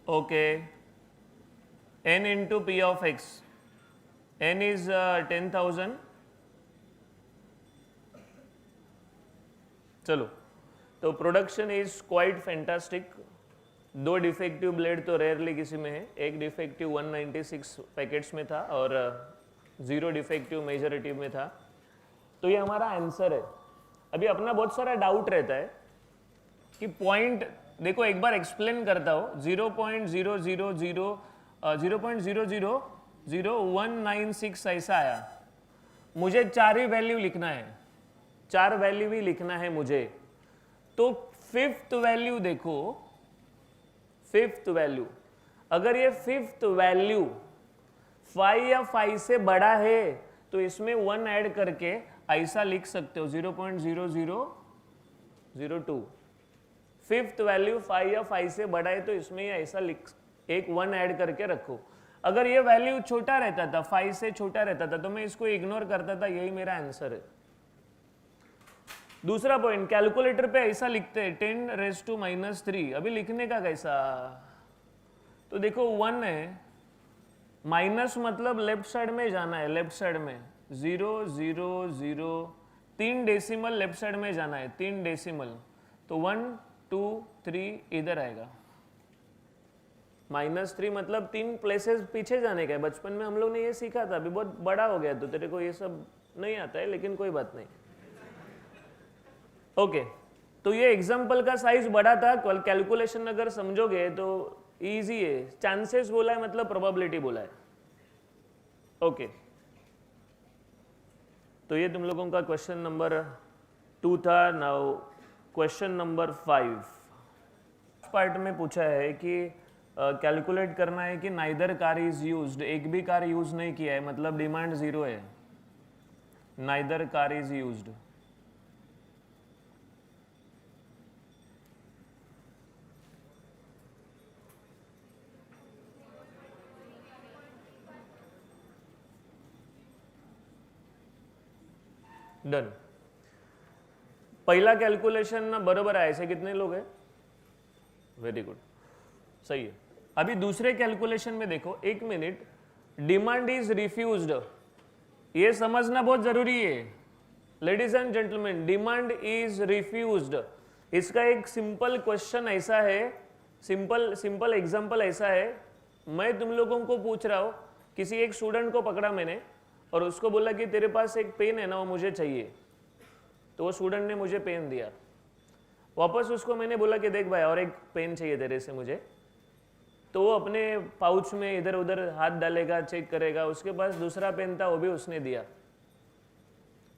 okay, n into p of x, n is 10,000। चलो तो production is quite fantastic. 2 defective blade तो रेयरली किसी में है। एक डिफेक्टिव 196 पैकेट्स में था और 0 डिफेक्टिव मेजॉरिटी में था। तो ये हमारा आंसर है। अभी अपना बहुत सारा डाउट रहता है कि पॉइंट देखो, एक बार एक्सप्लेन करता हूँ। 0.000196 ऐसा आया। मुझे 4 ही वैल्यू लिखना है, 4 वैल्यू ही लिखना है मुझे। तो 5th वैल्यू देखो, 5th वैल्यू, अगर ये 5th वैल्यू 5 या 5 से बड़ा है तो इसमें 1 ऐड करके ऐसा लिख सकते हो 0.0002। 5th वैल्यू 5 या 5 से बड़ा है तो इसमें ऐसा लिख, एक 1 ऐड करके रखो। अगर ये वैल्यू छोटा रहता था, 5 से छोटा रहता था, तो मैं इसको इग्नोर करता था। यही मेरा आंसर है। दूसरा पॉइंट, कैलकुलेटर पे ऐसा लिखते हैं 10⁻³ अभी लिखने का कैसा? तो देखो 1 है, माइनस मतलब लेफ्ट साइड में जाना है, लेफ्ट साइड में 0 0 0, 3 डेसिमल लेफ्ट साइड में जाना है, 3 डेसिमल। तो 1 2 3 इधर आएगा। -3 मतलब 3 प्लेसेस पीछे जाने का है। बचपन में हम लोग ने ये सीखा था। अभी बहुत बड़ा हो गया तो तेरे को ये सब नहीं आता है, लेकिन कोई बात नहीं। ओके, तो ये एग्जाम्पल का साइज बड़ा था। कैलकुलेशन अगर समझोगे तो इजी है। चांसेस बोला है मतलब प्रोबेबिलिटी बोला है। ओके, तो ये तुम लोगों का क्वेश्चन नंबर 2 था। नाउ क्वेश्चन नंबर 5 पार्ट में पूछा है कि कैलकुलेट करना है कि नाइदर कार इज यूज्ड, एक भी कार यूज नहीं किया है, मतलब डिमांड 0 है। Neither car is used, done. पहला कैलकुलेशन ना बराबर है। ऐसे कितने लोग हैं? वेरी गुड, सही है। अभी दूसरे कैलकुलेशन में देखो, 1 मिनट। डिमांड इज रिफ्यूज्ड, ये समझना बहुत जरूरी है ladies and gentleman. Demand is refused, इसका एक सिंपल क्वेश्चन ऐसा है, सिंपल एग्जांपल ऐसा है। मैं तुम लोगों को पूछ रहा हूँ, किसी एक स्टूडेंट को पकड़ा मैंने और उसको बोला कि तेरे पास एक पेन है ना, वो मुझे चाहिए। तो वो स्टूडेंट ने मुझे पेन दिया। वापस उसको मैंने बोला कि देख भाई और एक पेन चाहिए तेरे से मुझे। तो वो अपने पाउच में इधर उधर हाथ डालेगा, चेक करेगा, उसके पास दूसरा पेन था, वो भी उसने दिया।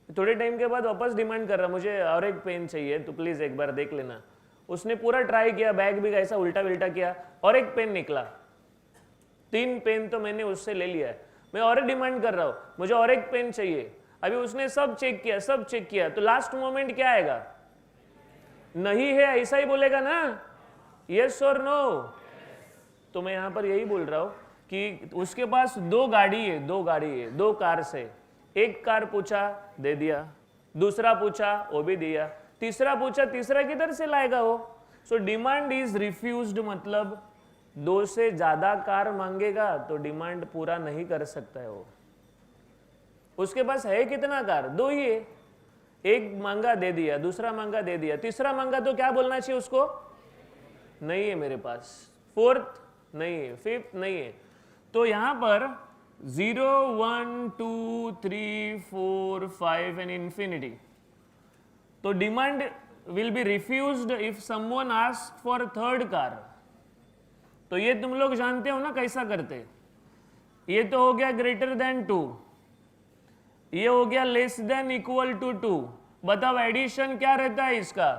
थोड़े टाइम के बाद वापस डिमांड कर रहा, मुझे और एक पेन चाहिए, तो प्लीज एक बार देख लेना। उसने पूरा ट्राई किया, बैग भी ऐसा उल्टा विल्टा किया और एक पेन निकला। 3 पेन तो मैंने उससे ले लिया है। मैं और डिमांड कर रहा हूँ, मुझे और एक पेन चाहिए। अभी उसने सब चेक किया, तो लास्ट मोमेंट क्या आएगा? नहीं है, ऐसा ही बोलेगा ना, यस और नो। तो मैं यहां पर यही बोल रहा हूं कि उसके पास 2 गाड़ी है, 2 कार से। एक कार पूछा, दे दिया। दूसरा पूछा, वो भी दिया। तीसरा पूछा, तीसरा किधर से लाएगा वो? सो डिमांड इज रिफ्यूज्ड, मतलब 2 से ज्यादा कार मांगेगा तो डिमांड पूरा नहीं कर सकता है वो। उसके पास है कितना कार? 2 ही है। एक मांगा, दे दिया। दूसरा मांगा, दे दिया। तीसरा मांगा तो क्या बोलना चाहिए उसको? नहीं है मेरे पास। फोर्थ नहीं है, फिफ्थ नहीं है। तो यहां पर 0, 1, 2, 3, 4, 5 एंड इंफिनिटी। तो demand will be refused if someone ask for third car. तो ये तुम लोग जानते हो ना कैसा करते। ये तो हो गया ग्रेटर देन 2, ये हो गया लेस देन इक्वल टू 2। बताओ एडिशन क्या रहता है इसका?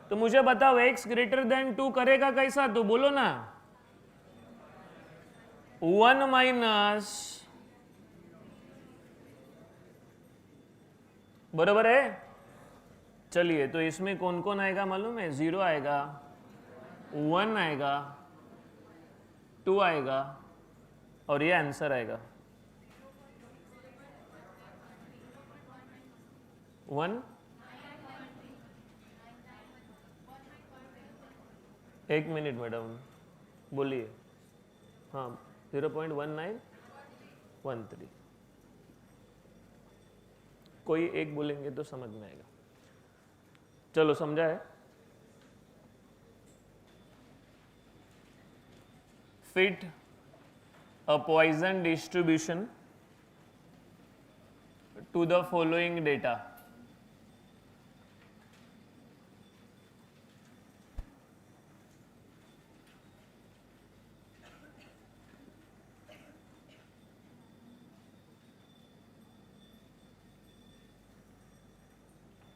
तो मुझे बताओ x ग्रेटर देन 2 करेगा कैसा? तो बोलो ना, 1 माइनस, बरोबर है। चलिए, तो इसमें कौन कौन आएगा मालूम है? 0 आएगा, 1 आएगा, 2 आएगा और ये आंसर आएगा 1। एक मिनट मैडम, बोलिए। हाँ, 0.1913। कोई एक बोलेंगे तो समझ में आएगा। चलो, समझा है? Fit a Poisson distribution to the following data.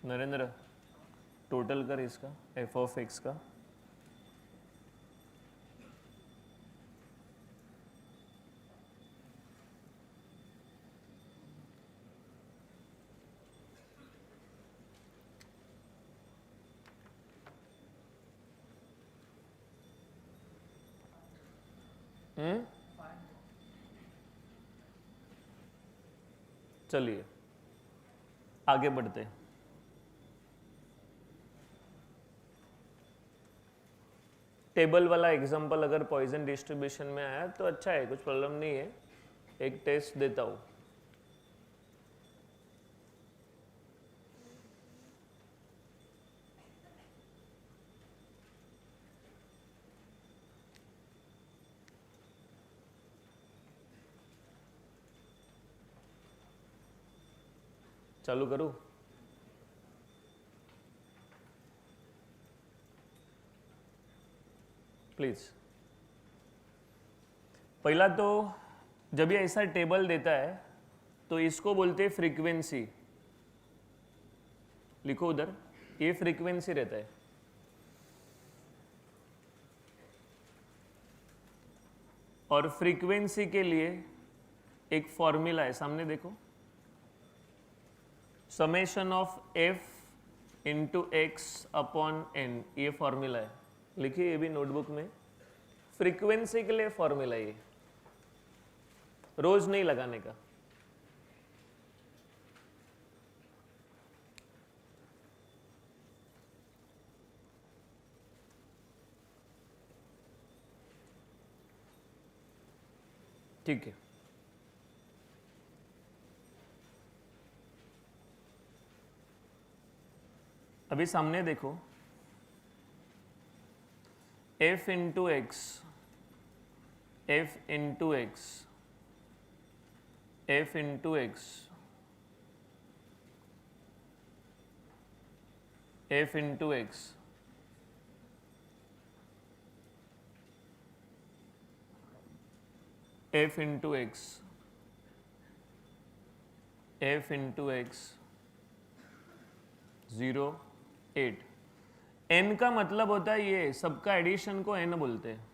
Narendra, total कर इसका एफ ऑफ एक्स का। चलिए आगे बढ़ते हैं। टेबल वाला एग्जांपल अगर पॉइजन डिस्ट्रीब्यूशन में आया तो अच्छा है, कुछ प्रॉब्लम नहीं है। एक टेस्ट देता हूं। चालू करूं? प्लीज। पहला तो जब ये ऐसा टेबल देता है तो इसको बोलते हैं फ्रीक्वेंसी। लिखो उधर, ये फ्रीक्वेंसी रहता है। और फ्रीक्वेंसी के लिए एक फॉर्मूला है, सामने देखो, summation of F into X upon N. ये फॉर्मूला है, लिखिए ये भी नोटबुक में। फ्रीक्वेंसी के लिए फॉर्मूला ये, रोज नहीं लगाने का। ठीक है। अभी सामने देखो, f into x, f into x, f into x, f into x, f into x, f into x 0.8। n का मतलब होता है ये सबका एडिशन को n बोलते हैं,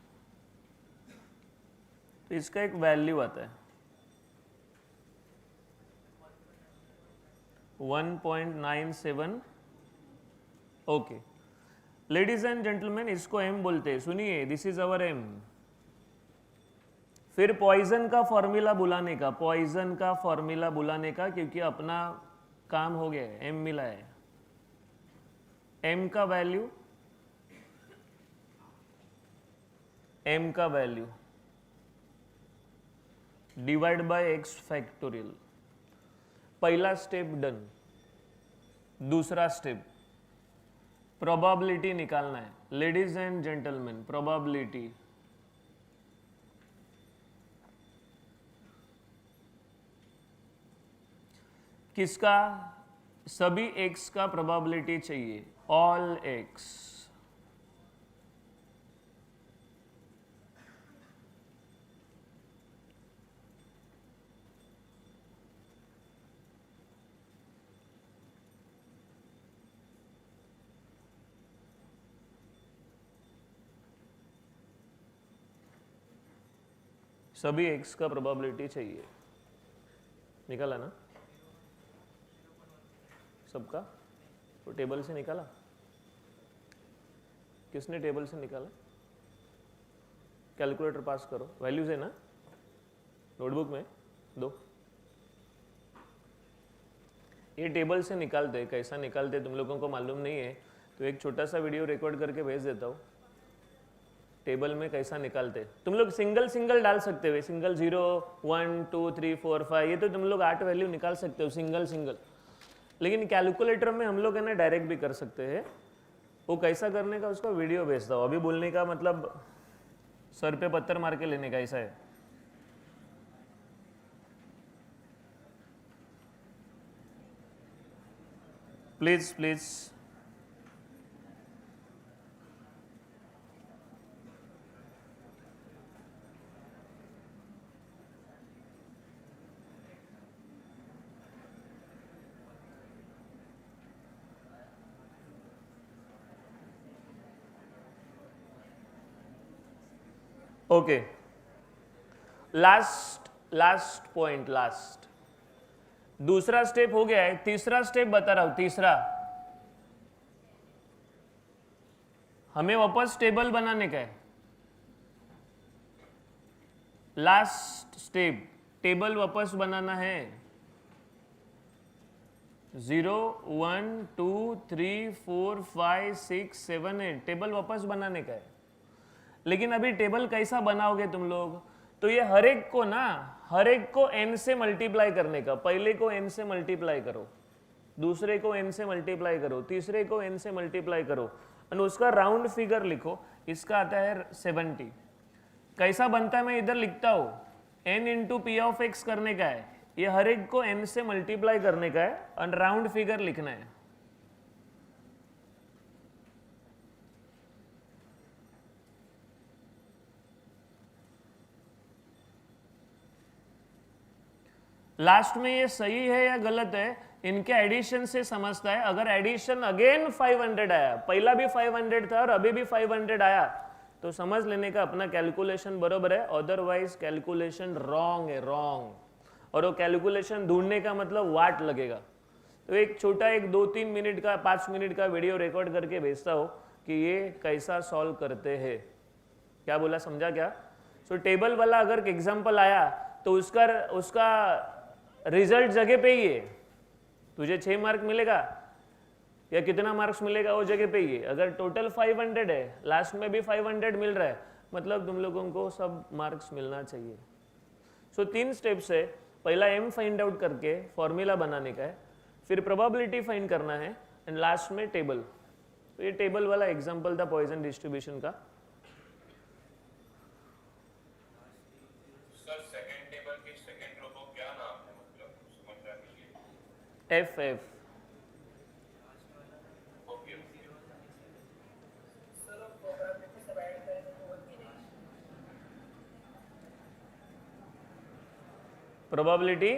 तो इसका एक वैल्यू आता है 1.97। ओके लेडीज एंड जेंटलमैन, इसको m बोलते हैं, सुनिए, दिस इज अवर m। फिर पॉइजन का फॉर्मूला बुलाने का, पॉइजन का फॉर्मूला बुलाने का, क्योंकि अपना काम हो गया है, m मिला है। m का वैल्यू, m का value divide by x factorial. पहला स्टेप डन। दूसरा स्टेप प्रोबेबिलिटी निकालना है। लेडीज एंड जेंटलमैन, प्रोबेबिलिटी, किसका? सभी x का प्रोबेबिलिटी चाहिए, ऑल x। सभी x का प्रोबेबिलिटी चाहिए, निकाला ना सबका? तो टेबल से निकाला? किसने टेबल से निकाला? कैलकुलेटर पास करो, वैल्यूज है ना नोटबुक में, दो। ये टेबल से निकालते, कैसा निकालते तुम लोगों को मालूम नहीं है, तो एक छोटा सा वीडियो रिकॉर्ड करके भेज देता हूँ, टेबल में कैसा निकालते। तुम लोग सिंगल सिंगल डाल सकते हो, सिंगल 0 1 2 3 4 5, ये तो तुम लोग 8 वैल्यू निकाल सकते हो सिंगल सिंगल। लेकिन कैलकुलेटर में हम लोग है ना डायरेक्ट भी कर सकते हैं। वो कैसा करने का उसका वीडियो भेजता हूँ। अभी बोलने का मतलब सर पे पत्थर मार के लेने का, ऐसा है। Please please okay, last point, last. दूसरा स्टेप हो गया है, तीसरा स्टेप बता रहा हूं। तीसरा, हमें वापस टेबल बनाने का है। लास्ट स्टेप, टेबल वापस बनाना है। 0 1 2 3 4 5 6 7 8 टेबल वापस बनाने का है। लेकिन अभी टेबल कैसा बनाओगे तुम लोग? तो ये हर एक को n से मल्टीप्लाई करने का। पहले को n से मल्टीप्लाई करो, दूसरे को n से मल्टीप्लाई करो, तीसरे को n से मल्टीप्लाई करो, और उसका राउंड फिगर लिखो। इसका आता है 70। कैसा बनता है मैं इधर लिखता हूं, n into P of x करने का है। ये हर एक को n से मल्टीप्लाई करने का है और राउंड फिगर लिखना है। लास्ट में ये सही है या गलत है, इनके एडिशन से समझता है। अगर एडिशन अगेन 500 आया, पहला भी 500 था और अभी भी 500 आया, तो समझ लेने का अपना कैलकुलेशन बरोबर है, अदरवाइज कैलकुलेशन रॉन्ग है, रॉन्ग। और वो कैलकुलेशन ढूंढने का मतलब वाट लगेगा। तो एक छोटा 2-3 मिनट का 5 मिनट का वीडियो रिकॉर्ड करके भेजता हो कि ये कैसा सॉल्व करते हैं। क्या बोला, समझा क्या? सो टेबल वाला अगर एग्जाम्पल आया तो उसका रिजल्ट जगह पे ही है। तुझे 6 मार्क मिलेगा या कितना मार्क्स मिलेगा वो जगह पे ही है। अगर टोटल 500 है, लास्ट में भी 500 मिल रहा है, मतलब तुम लोगों को सब मार्क्स मिलना चाहिए। सो 3 स्टेप्स है। पहला m फाइंड आउट करके फॉर्मूला बनाने का है, फिर प्रोबेबिलिटी फाइंड करना है, एंड लास्ट में टेबल। तो ये टेबल वाला एग्जांपल था पॉइजन डिस्ट्रीब्यूशन का। सर सेकंड टेबल के सेकंड रो को क्या नाम है, मतलब समझना नहीं है। F F okay okay. Sir अब प्रोबेबिलिटी सब ऐड करें तो वो नहीं रहेगी। प्रोबेबिलिटी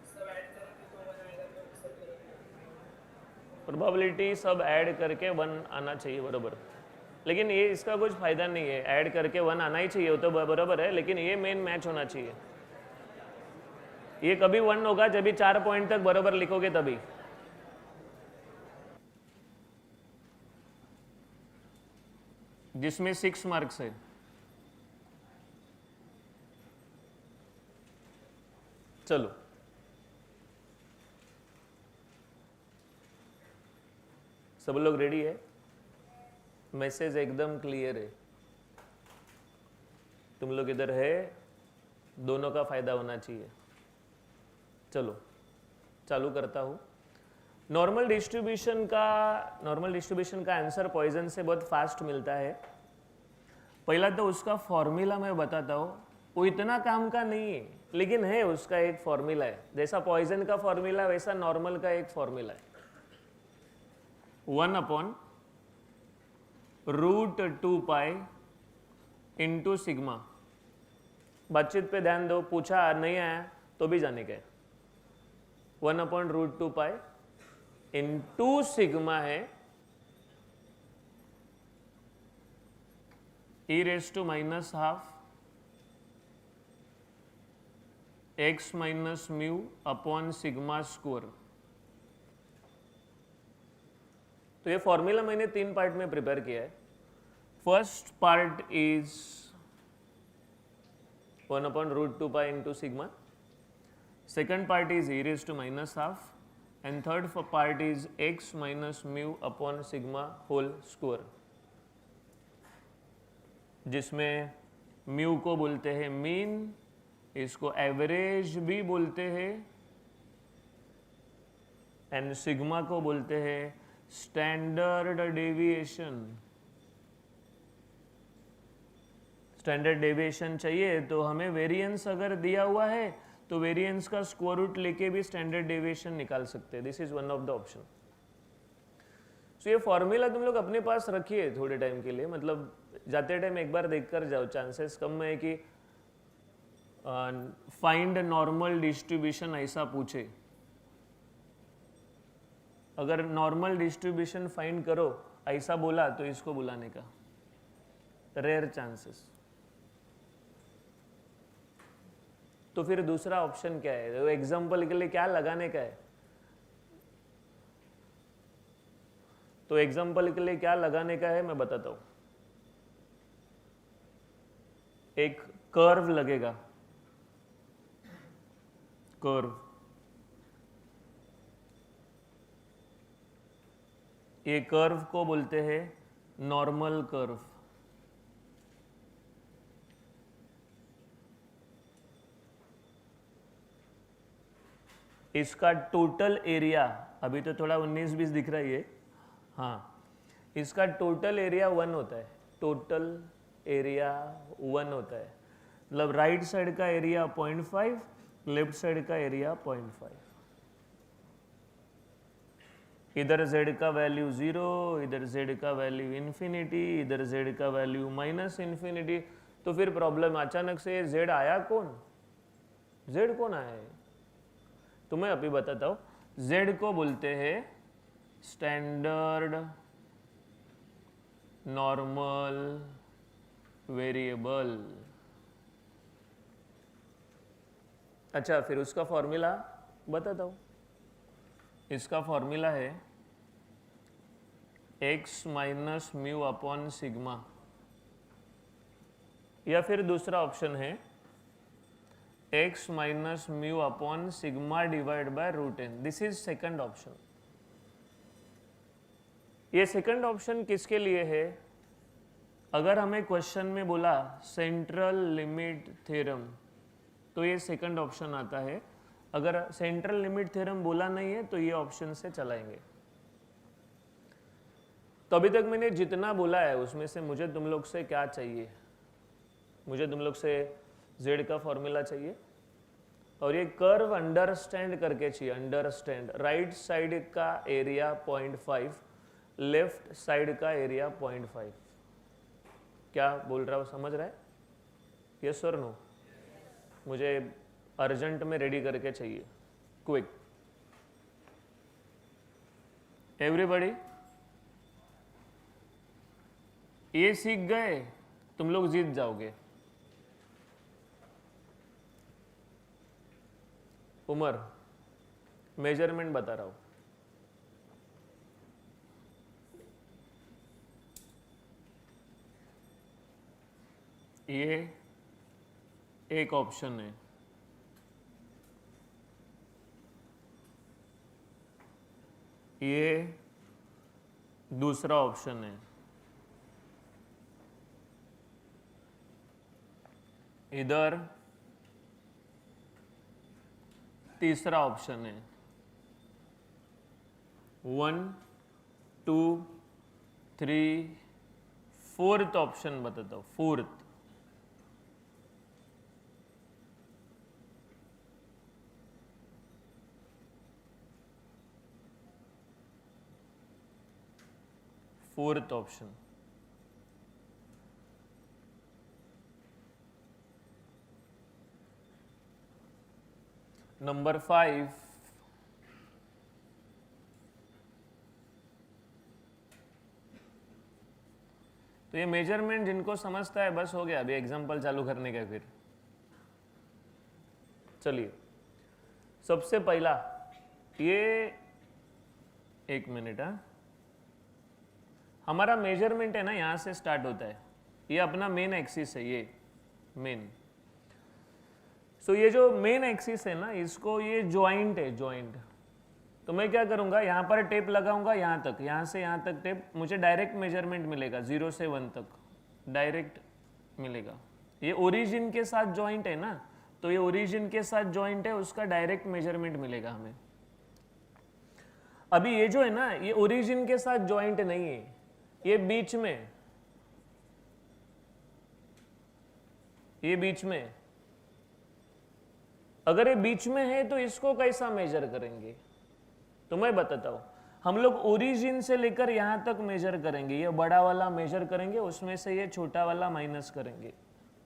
सब ऐड करेंगे तो वन आएगा, तो सब करेंगे। प्रोबेबिलिटी सब ऐड करके 1 आना चाहिए, बरोबर। लेकिन ये इसका कुछ फायदा नहीं है, ऐड करके 1 आना ही चाहिए, वो तो बराबर है, लेकिन ये मेन मैच होना चाहिए। ये कभी 1 होगा जब भी 4 पॉइंट तक बराबर लिखोगे तभी। जिसमें 6 मार्क्स है। चलो सब लोग रेडी है? मैसेज एकदम क्लियर है, तुम लोग इधर है, दोनों का फायदा होना चाहिए। चलो चालू करता हूँ। नॉर्मल डिस्ट्रीब्यूशन का आंसर पॉइजन से बहुत फास्ट मिलता है। पहला तो उसका फॉर्मूला मैं बताता हूँ, वो इतना काम का नहीं है, लेकिन है उसका एक फॉर्मूला है। जैसा पॉइजन का फॉर्मूला वैसा नॉर्मल का एक फॉर्मूला है, 1/√2π इंटू सिग्मा। बातचीत पे ध्यान दो, पूछा नहीं आया तो भी जाने का है। 1/√2π इंटू सिग्मा है e⁻½ x minus mu upon sigma square. तो ये फॉर्मूला मैंने 3 पार्ट में प्रिपेयर किया है। First part is 1/√2π into sigma, second part is e⁻½ and third part is x minus mu upon sigma whole square, जिसमें mu को बोलते हैं मीन, इसको एवरेज भी बोलते हैं, एंड सिग्मा को बोलते हैं स्टैंडर्ड डेविएशन। स्टैंडर्ड डेविएशन चाहिए तो हमें वेरिएंस अगर दिया हुआ है तो वेरिएंस का स्क्वायर रूट लेके भी स्टैंडर्ड डेविएशन निकाल सकते हैं। This is one of the option. So ये फॉर्मूला तुम लोग अपने पास रखिए थोड़े टाइम के लिए, मतलब जाते टाइम एक बार देख कर जाओ, चांसेस कम है कि फाइंड नॉर्मल डिस्ट्रीब्यूशन ऐसा पूछे। अगर नॉर्मल डिस्ट्रीब्यूशन फाइंड करो ऐसा बोला तो इसको बुलाने का रेयर चांसेस। तो फिर दूसरा ऑप्शन क्या है, तो एग्जांपल के लिए क्या लगाने का है? तो एग्जांपल के लिए क्या लगाने का है मैं बताता हूं। एक कर्व लगेगा, कर्व, ये कर्व को बोलते हैं नॉर्मल कर्व। इसका टोटल एरिया अभी तो थोड़ा 19-20 दिख रहा है, हाँ, इसका टोटल एरिया 1 होता है, टोटल एरिया 1 होता है। मतलब राइट साइड का एरिया 0.5, लेफ्ट साइड का एरिया 0.5। इधर z का वैल्यू 0, इधर z का वैल्यू इन्फिनिटी, इधर z का वैल्यू -इन्फिनिटी। तो फिर प्रॉब्लम अचानक से z आया कौन, z कौन आया है? तो मैं अभी बताता हूँ। z को बोलते हैं स्टैंडर्ड नॉर्मल वेरिएबल। अच्छा, फिर उसका फॉर्मूला बताता हूँ। इसका फॉर्मूला है x minus mu upon sigma, या फिर दूसरा ऑप्शन है x minus mu upon sigma divide by √n। This is second option. ये सेकंड ऑप्शन किसके लिए है? अगर हमें क्वेश्चन में बोला सेंट्रल लिमिट थ्योरम तो ये सेकंड ऑप्शन आता है। अगर सेंट्रल लिमिट थ्योरम बोला नहीं है तो ये ऑप्शन से चलाएंगे। तो अभी तक मैंने जितना बोला है उसमें से मुझे तुम लोग से क्या चाहिए? मुझे तुम लोग से z का फॉर्मूला चाहिए और ये कर्व अंडरस्टैंड करके चाहिए। अंडरस्टैंड, राइट साइड का एरिया 0.5, लेफ्ट साइड का एरिया 0.5। क्या बोल रहा हूँ, समझ रहा है? यस और नो? मुझे अर्जेंट में रेडी करके चाहिए, क्विक। एवरीबॉडी ये सीख गए, तुम लोग जीत जाओगे। उमर, मेजरमेंट बता रहा हूं। ये एक ऑप्शन है, ये दूसरा ऑप्शन है, इधर तीसरा ऑप्शन है। 1, 2, 3, फोर्थ ऑप्शन बताता हूं। फोर्थ ऑप्शन नंबर 5, तो ये मेजरमेंट जिनको समझता है बस हो गया। अभी एग्जांपल चालू करने का। फिर चलिए, सबसे पहला ये एक मिनट, हमारा मेजरमेंट है ना यहां से स्टार्ट होता है। ये अपना मेन एक्सिस है, ये मेन। सो ये जो मेन एक्सिस है ना, इसको ये ज्वाइंट है, ज्वाइंट। तो मैं क्या करूंगा, यहाँ पर टेप लगाऊंगा यहाँ तक, यहाँ से यहाँ तक टेप, मुझे डायरेक्ट मेजरमेंट मिलेगा 0 से 1 तक डायरेक्ट मिलेगा। ये ओरिजिन के साथ ज्वाइंट है ना, तो ये ओरिजिन के साथ ज्वाइंट है, उसका डायरेक्ट मेजरमेंट मिलेगा हमें। अभी ये जो है ना, ये ओरिजिन के साथ ज्वाइंट नहीं है, ये बीच में, ये बीच में। अगर ये बीच में है तो इसको कैसा मेजर करेंगे? तो मैं बताता हूं। हम लोग ओरिजिन से लेकर यहां तक मेजर करेंगे। ये बड़ा वाला मेजर करेंगे, उसमें से ये छोटा वाला माइनस करेंगे।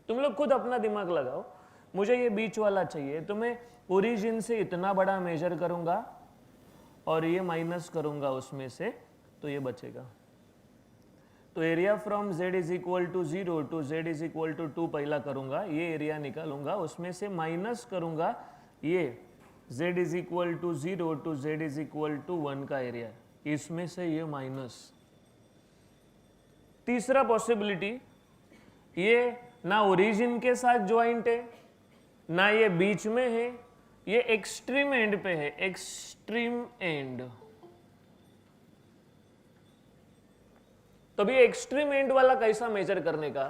तुम लोग खुद अपना दिमाग लगाओ। मुझे ये बीच वाला चाहिए, तो मैं ओरिजिन से इतना बड़ा मेजर करूंगा और ये माइनस करूंगा उसमें से, तो ये बचेगा। तो area from z is equal to 0 to z is equal to 2 पहला करूंगा, ये एरिया निकालूंगा, उसमें से माइनस करूंगा ये z is equal to 0 to z is equal to 1 का एरिया, इसमें से ये माइनस। तीसरा पॉसिबिलिटी, ये ना ओरिजिन के साथ ज्वाइंट है, ना ये बीच में है, ये एक्सट्रीम एंड पे है, एक्सट्रीम एंड। तो भी एक्सट्रीम एंड वाला कैसा मेजर करने का,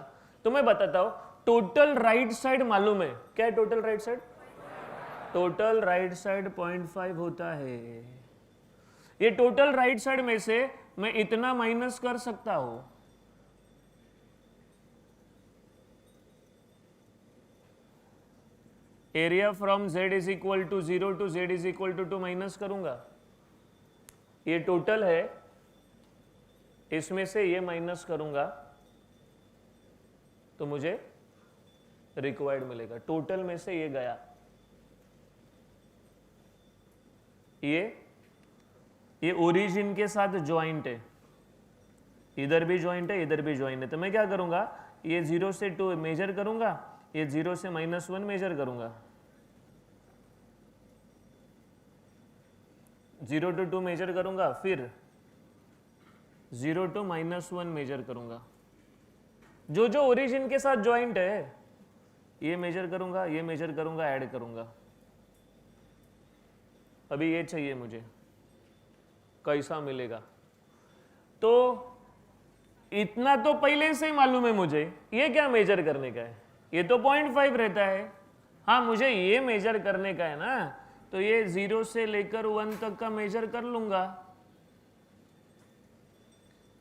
तो मैं बताता हूं। टोटल राइट साइड मालूम है क्या है? Total right side, total right side 0.5 होता है। ये टोटल राइट साइड में से मैं इतना माइनस कर सकता हूं। Area from z is equal to 0 to z is equal to 2 minus करूंगा, ये टोटल है, इसमें से ये माइनस करूंगा तो मुझे रिक्वायर्ड मिलेगा। टोटल में से ये गया, ये ओरिजिन के साथ ज्वाइंट है, इधर भी ज्वाइंट है, इधर भी ज्वाइंट है। तो मैं क्या करूंगा, ये 0 से 2 मेजर करूंगा, ये 0 से -1 मेजर करूंगा, 0 to 2 मेजर करूंगा, फिर 0 to -1 मेजर करूंगा। जो जो ओरिजिन के साथ ज्वाइंट है ये मेजर करूंगा, ये मेजर करूंगा, ऐड करूंगा। अभी ये चाहिए मुझे, कैसा मिलेगा? तो इतना तो पहले से ही मालूम है मुझे, ये क्या मेजर करने का है? ये तो 0.5 रहता है। हाँ, मुझे ये मेजर करने का है ना तो ये 0 से लेकर 1 तक का मेजर कर लूंगा।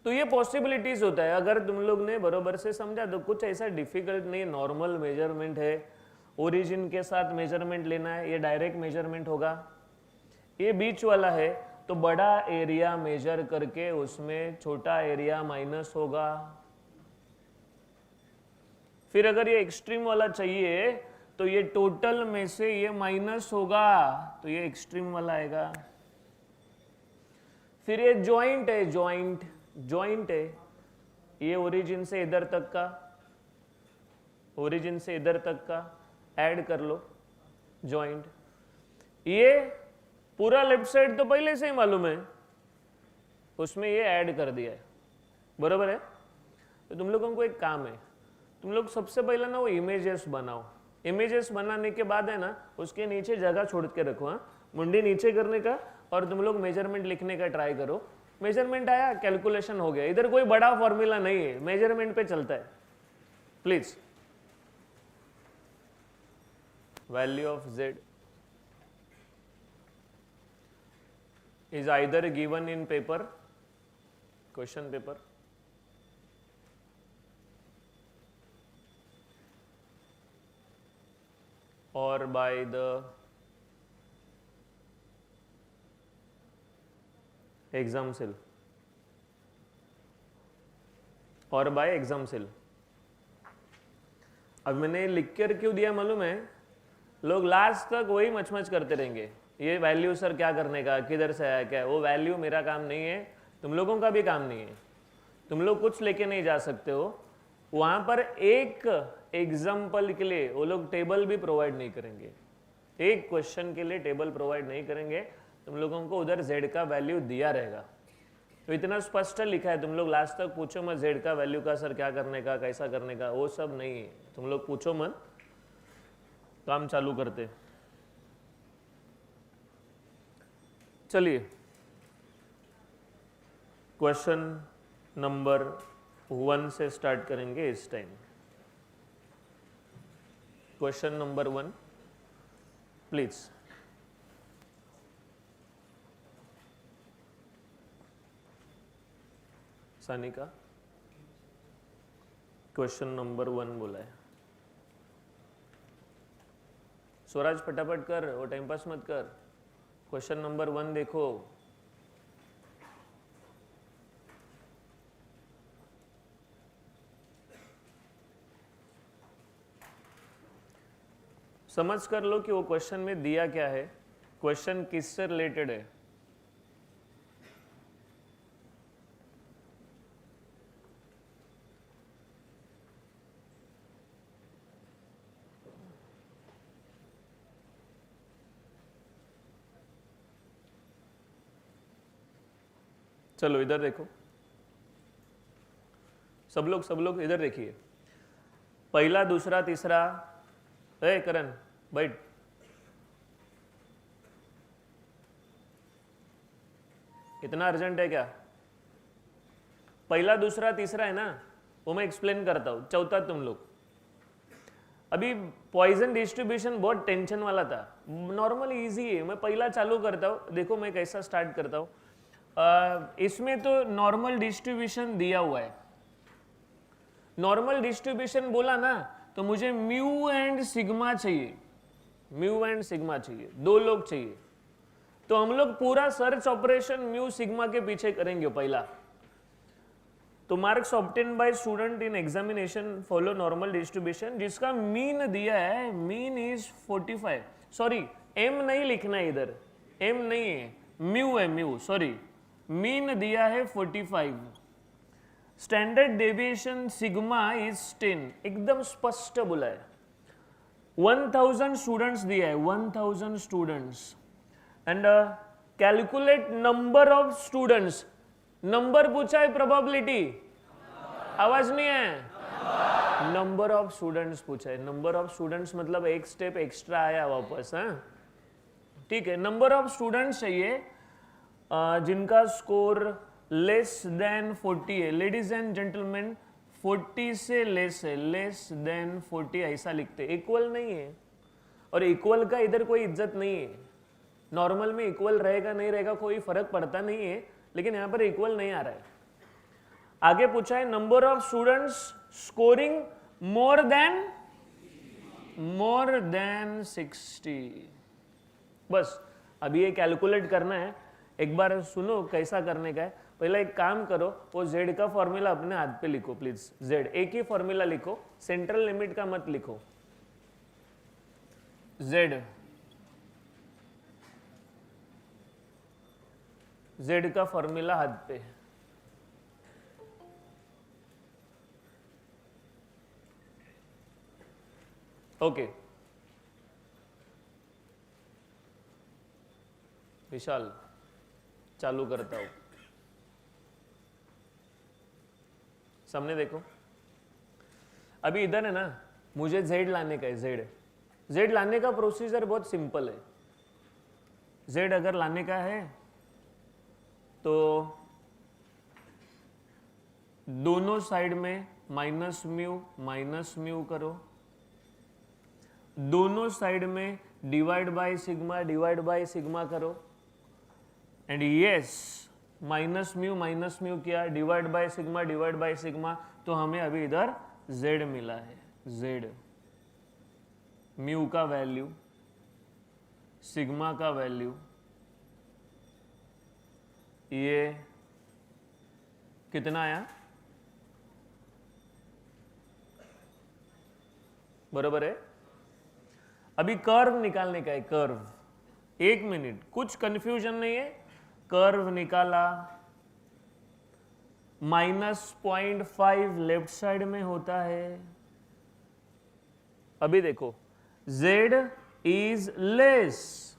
तो ये पॉसिबिलिटीज होता है, अगर तुम लोग ने बरोबर से समझा तो कुछ ऐसा डिफिकल्ट नहीं, नॉर्मल मेजरमेंट है, ओरिजिन के साथ मेजरमेंट लेना है, ये डायरेक्ट मेजरमेंट होगा। ये बीच वाला है तो बड़ा एरिया मेजर करके उसमें छोटा एरिया माइनस होगा। फिर अगर ये एक्सट्रीम वाला चाहिए तो ये टोटल में से ये माइनस होगा, तो ये एक्सट्रीम वाला आएगा। फिर ये जॉइंट है, जॉइंट है, ये ओरिजिन से इधर तक का, ओरिजिन से इधर तक का ऐड कर लो जॉइंट। ये पूरा लेफ्ट साइड तो पहले से ही मालूम है, उसमें ये ऐड कर दिया है, बरोबर है। तो तुम लोगों को एक काम है, तुम लोग सबसे पहले ना वो इमेजेस बनाओ। इमेजेस बनाने के बाद है ना उसके नीचे जगह छोड़ के रखो, हाँ, मुंडी नीचे करने का, और तुम लोग मेजरमेंट लिखने का ट्राई करो। मेजरमेंट आया, कैलकुलेशन हो गया, इधर कोई बड़ा फॉर्मूला नहीं है, मेजरमेंट पे चलता है। Please, value of z is either given in paper, question paper, or by the exam cell, और by exam cell। अब मैंने लिख कर क्यों दिया मालूम है, लोग लास्ट तक वही मचमच करते रहेंगे, ये वैल्यू सर क्या करने का, किधर से आया क्या। वो वैल्यू मेरा काम नहीं है, तुम लोगों का भी काम नहीं है, तुम लोग कुछ लेके नहीं जा सकते हो। वहां पर एक एग्जाम्पल के लिए वो लोग टेबल भी प्रोवाइड नहीं करेंगे, एक क्वेश्चन के लिए टेबल प्रोवाइड नहीं करेंगे, तुम लोगों को उधर z का वैल्यू दिया रहेगा। तो इतना स्पष्ट लिखा है, तुम लोग लास्ट तक पूछो मत z का वैल्यू का सर क्या करने का, कैसा करने का, वो सब नहीं है, तुम लोग पूछो मत, काम चालू करते। चलिए क्वेश्चन नंबर 1 से स्टार्ट करेंगे इस time. Question number 1 please. Sanika, question number 1 बोला है। स्वराज फटाफट कर, वो टाइम पास मत कर। क्वेश्चन नंबर 1 देखो। समझ कर लो कि वो क्वेश्चन में दिया क्या है, क्वेश्चन किससे रिलेटेड है। चलो इधर देखो, सब लोग इधर देखिए। पहला, दूसरा, तीसरा, ए करण बैठ। इतना अर्जेंट है क्या? पहला, दूसरा, तीसरा है ना, वो मैं एक्सप्लेन करता हूं। चौथा तुम लोग। अभी पॉइजन डिस्ट्रीब्यूशन बहुत टेंशन वाला था, नॉर्मल इजी है। मैं पहला चालू करता हूं, देखो मैं कैसा स्टार्ट करता हूं। इसमें तो नॉर्मल डिस्ट्रीब्यूशन दिया हुआ है। नॉर्मल डिस्ट्रीब्यूशन बोला ना, तो मुझे म्यू एंड सिग्मा चाहिए, म्यू एंड सिग्मा चाहिए, दो लोग चाहिए। तो हम लोग पूरा सर्च ऑपरेशन म्यू सिग्मा के पीछे करेंगे पहला। तो marks obtain by student in examination follow normal distribution, जिसका मीन दिया है, मीन इज 45। सॉरी, एम नहीं लिखना है इधर, एम नहीं है, म्यू है, म्यू, सॉरी, मीन दिया है 45। स्टैंडर्ड डेविएशन सिग्मा इज 10, एकदम स्पष्ट बोला है। 1000 स्टूडेंट्स दिया है, 1000 students, and calculate number of students. Number पूछा है, प्रोबेबिलिटी, आवाज नहीं है, नंबर ऑफ स्टूडेंट्स पूछा है। नंबर ऑफ स्टूडेंट्स मतलब एक स्टेप एक्स्ट्रा आया वापस, हाँ ठीक है। नंबर ऑफ स्टूडेंट्स चाहिए जिनका स्कोर लेस देन 40 है। लेडीज एंड जेंटलमैन, 40 से लेस है, लेस देन 40 ऐसा लिखते, इक्वल नहीं है, और इक्वल का इधर कोई इज्जत नहीं है। नॉर्मल में इक्वल रहेगा नहीं रहेगा कोई फर्क पड़ता नहीं है, लेकिन यहाँ पर इक्वल नहीं आ रहा है। आगे पूछा है number of students scoring more than 60। बस अभी ये कैलकुलेट करना है, एक बार सुनो कैसा करने का है। पहले एक काम करो, वो z का फॉर्मूला अपने हाथ पे लिखो प्लीज। z एक ही फॉर्मूला लिखो, सेंट्रल लिमिट का मत लिखो। z का फॉर्मूला हाथ पे। ओके विशाल चालू करता हूं, सामने देखो। अभी इधर है ना, मुझे z लाने का है। z लाने का प्रोसीजर बहुत सिंपल है। z अगर लाने का है तो दोनों साइड में माइनस म्यू करो, दोनों साइड में डिवाइड बाय सिग्मा करो, एंड यस माइनस म्यू किया, डिवाइड बाय सिग्मा, तो हमें अभी इधर z मिला है। z म्यू का वैल्यू, सिग्मा का वैल्यू, ये कितना आया? बरोबर है। अभी कर्व निकालने का है, कर्व। एक मिनट, कुछ कंफ्यूजन नहीं है। कर्व निकाला, -0.5 लेफ्ट साइड में होता है। अभी देखो z इज लेस,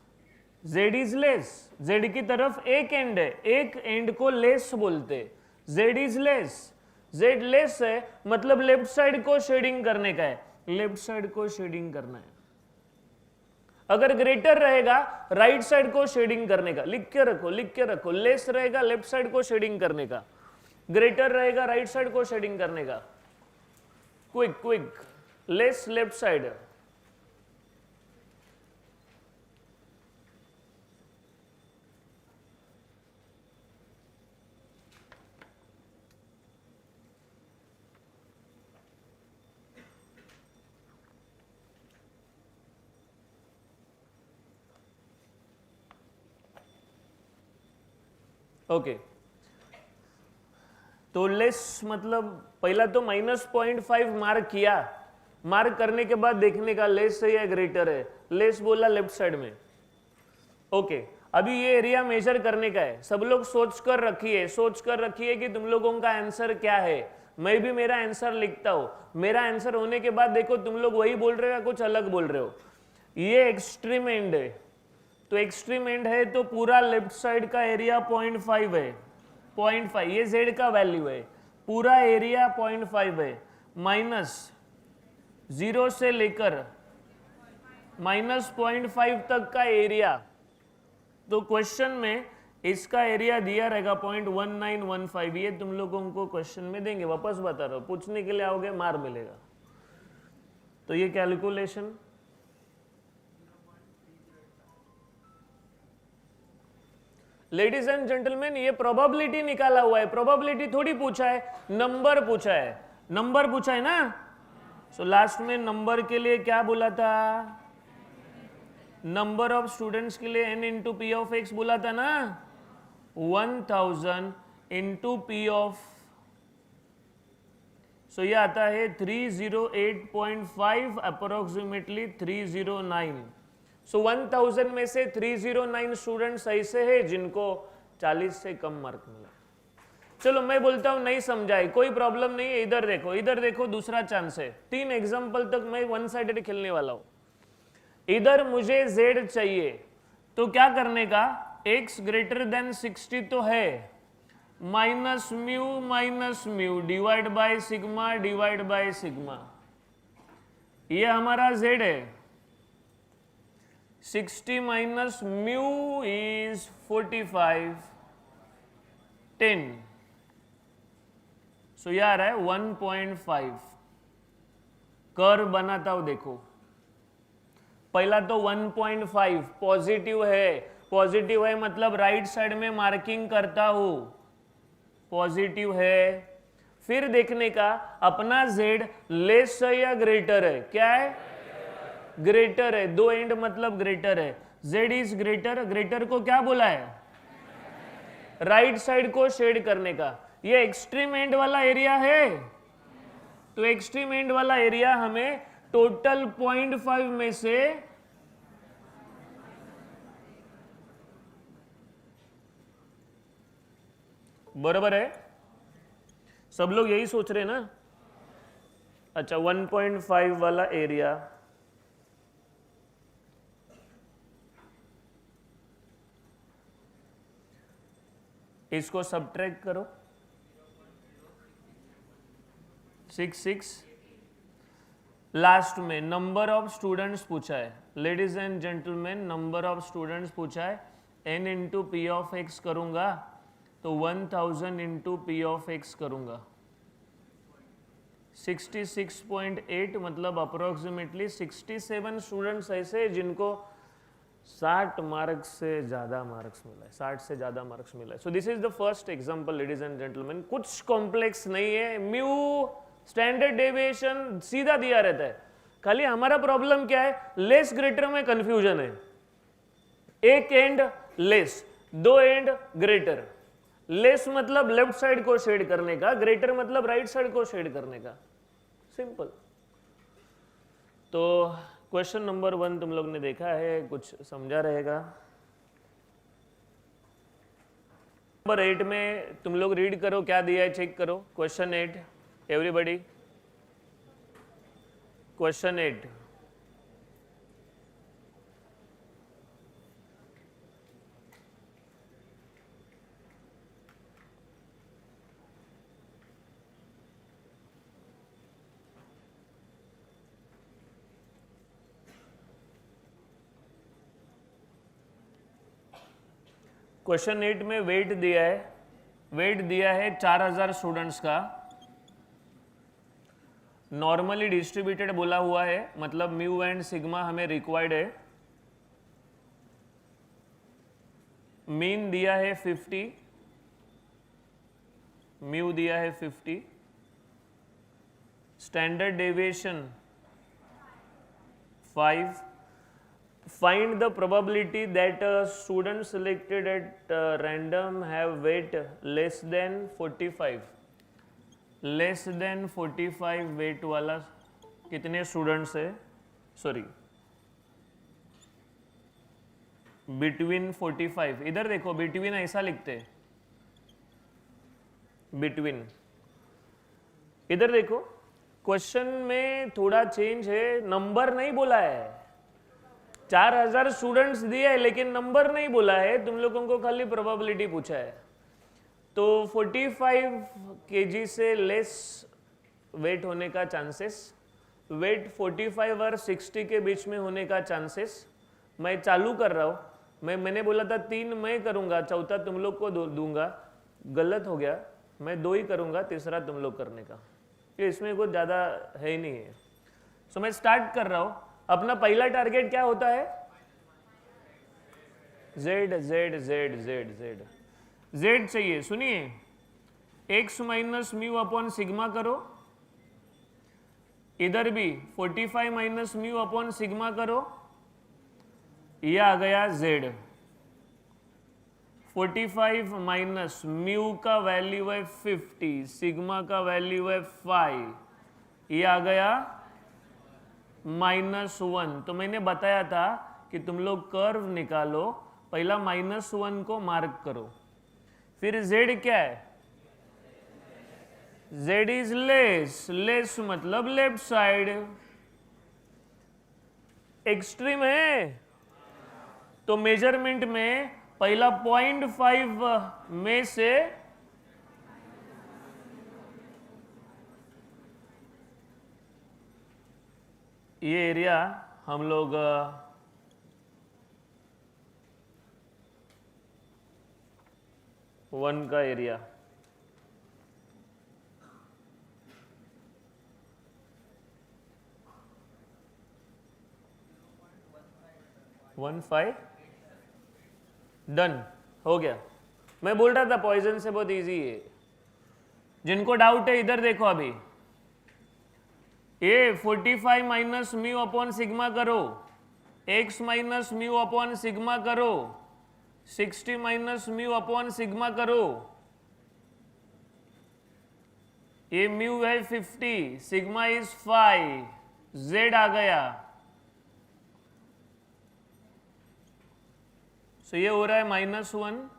z की तरफ एक एंड है, एक एंड को लेस बोलते। z is less, z less है मतलब लेफ्ट साइड को शेडिंग करने का है, लेफ्ट साइड को शेडिंग करना है। अगर ग्रेटर रहेगा राइट साइड को शेडिंग करने का, लिख के रखो। लेस रहेगा लेफ्ट साइड को शेडिंग करने का, ग्रेटर रहेगा राइट साइड को शेडिंग करने का। Quick, less left side. Okay तो लेस मतलब पहला तो -0.5 मार्क किया, मार्क करने के बाद देखने का लेस है या ग्रेटर है। लेस बोला लेफ्ट साइड में। ओके अभी ये एरिया मेजर करने का है। सब लोग सोच कर रखिए कि तुम लोगों का आंसर क्या है। मैं भी मेरा आंसर लिखता हूं। मेरा आंसर होने के बाद देखो तुम लोग वही बोल रहे हो या कुछ अलग बोल रहे हो। ये एक्सट्रीम एंड है, तो एक्सट्रीम एंड है तो पूरा लेफ्ट साइड का एरिया 0.5 है। 0.5 ये z का वैल्यू है, पूरा एरिया 0.5 है। -0 से लेकर -0.5 तक का एरिया, तो क्वेश्चन में इसका एरिया दिया रहेगा 0.1915। ये तुम लोगों को क्वेश्चन में देंगे, वापस बता रहा हूं, पूछने के लिए आओगे मार मिलेगा। तो ये कैलकुलेशन लेडीज एंड जेंटलमैन, ये प्रोबेबिलिटी निकाला हुआ है। प्रोबेबिलिटी थोड़ी पूछा है, नंबर पूछा है ना। सो लास्ट में नंबर के लिए क्या बोला था? नंबर ऑफ स्टूडेंट्स के लिए n into P of x बोला था ना। 1000 इंटू पी ऑफ, सो ये आता है 308.5 अप्रोक्सीमेटली 309। सो 1000 में से 309 स्टूडेंट्स ऐसे हैं जिनको 40 से कम मार्क मिला। चलो मैं बोलता हूं नहीं समझाए, कोई प्रॉब्लम नहीं है। इधर देखो दूसरा चांस है। 3 एग्जांपल तक मैं वन साइडेड खेलने वाला हूं। इधर मुझे z चाहिए तो क्या करने का? x ग्रेटर देन 60 तो है, minus mu divide by sigma. ये हमारा z है। 60 माइनस म्यू इज 45, 10, सो ये आ रहा है 1.5। कर्व बनाता हूं देखो, पहला तो 1.5 पॉजिटिव है, पॉजिटिव है मतलब राइट साइड में मार्किंग करता हूं, पॉजिटिव है। फिर देखने का अपना z लेस है या ग्रेटर है, क्या है, ग्रेटर है, दो एंड मतलब ग्रेटर है, z इज ग्रेटर, ग्रेटर को क्या बोला है, राइट साइड को शेड करने का। ये एक्सट्रीम एंड वाला एरिया है, तो एक्सट्रीम एंड वाला एरिया हमें टोटल 0.5 में से बराबर है, सब लोग यही सोच रहे हैं ना। अच्छा 1.5 वाला एरिया इसको सब्ट्रैक्ट करो, 6 लास्ट में नंबर ऑफ स्टूडेंट्स पूछा है, ladies and gentleman number of students पूछा है, n into P of x करूंगा तो 1000 इंटू पी ऑफ एक्स करूंगा, 66.8 मतलब अप्रोक्सीमेटली 67 स्टूडेंट्स ऐसे जिनको 60 मार्क्स से ज़्यादा मार्क्स मिला है, 60 से ज़्यादा मार्क्स मिला है। So this is the first example ladies and gentleman, कुछ कॉम्प्लेक्स नहीं है, म्यू स्टैंडर्ड डेविएशन सीधा दिया रहता है, खाली हमारा प्रॉब्लम क्या है, लेस ग्रेटर में कंफ्यूजन है, एक एंड लेस, दो एंड ग्रेटर, लेस मतलब लेफ्ट साइड को शेड करने का, ग्रेटर मतलब राइट साइड को शेड करने का, सिंपल। तो क्वेश्चन नंबर 1 तुम लोग ने देखा है, कुछ समझा रहेगा। नंबर 8 में तुम लोग रीड करो, क्या दिया है चेक करो। क्वेश्चन 8 एवरीबॉडी, क्वेश्चन 8 क्वेश्चन 8 में वेट दिया है, वेट दिया है 4000 स्टूडेंट्स का, नॉर्मली डिस्ट्रीब्यूटेड बोला हुआ है, मतलब म्यू एंड सिग्मा हमें रिक्वायर्ड है, मीन दिया है 50, म्यू दिया है 50, standard deviation 5, find the probability that a student selected at random have weight less than 45, less than 45 weight वाला कितने स्टूडेंट्स है, सॉरी बिटवीन 45, इधर देखो बिटवीन ऐसा लिखते हैं, बिटवीन, इधर देखो क्वेश्चन में थोड़ा चेंज है, नंबर नहीं बोला है, 4000 स्टूडेंट्स दिए है लेकिन नंबर नहीं बोला है, तुम लोगों को खाली प्रोबेबिलिटी पूछा है। तो 45 kg से लेस वेट होने का चांसेस, वेट 45 और 60 के बीच में होने का चांसेस, मैं चालू कर रहा हूँ, मैंने बोला था 3 मैं करूँगा, चौथा तुम लोग को दूंगा, गलत हो गया, मैं 2 ही करूँगा, तीसरा तुम लोग करने का, ये इसमें कुछ ज़्यादा है ही नहीं है। सो मैं स्टार्ट कर रहा हूँ, अपना पहला टारगेट क्या होता है, z z z z z z चाहिए, सुनिए, x minus mu upon sigma करो, इधर भी 45 माइनस म्यू अपॉन सिग्मा करो, ये आ गया z, 45 माइनस म्यू का वैल्यू है 50, सिग्मा का वैल्यू है 5, ये आ गया -1। तो मैंने बताया था कि तुम लोग कर्व निकालो, पहला -1 को मार्क करो, फिर z क्या है, z इज लेस, लेस मतलब लेफ्ट साइड, एक्सट्रीम है, तो मेजरमेंट में पहला 0.5 में से ये एरिया हम लोग 1 का एरिया, डन, हो गया। मैं बोल रहा था पॉइजन से बहुत इजी है। जिनको डाउट है इधर देखो, अभी ये 45 माइनस म्यू अपॉन सिग्मा करो, x minus mu upon sigma करो, 60 माइनस म्यू अपॉन सिग्मा करो, ये म्यू है 50, सिग्मा इज 5, z आ गया। सो ये हो रहा है -1,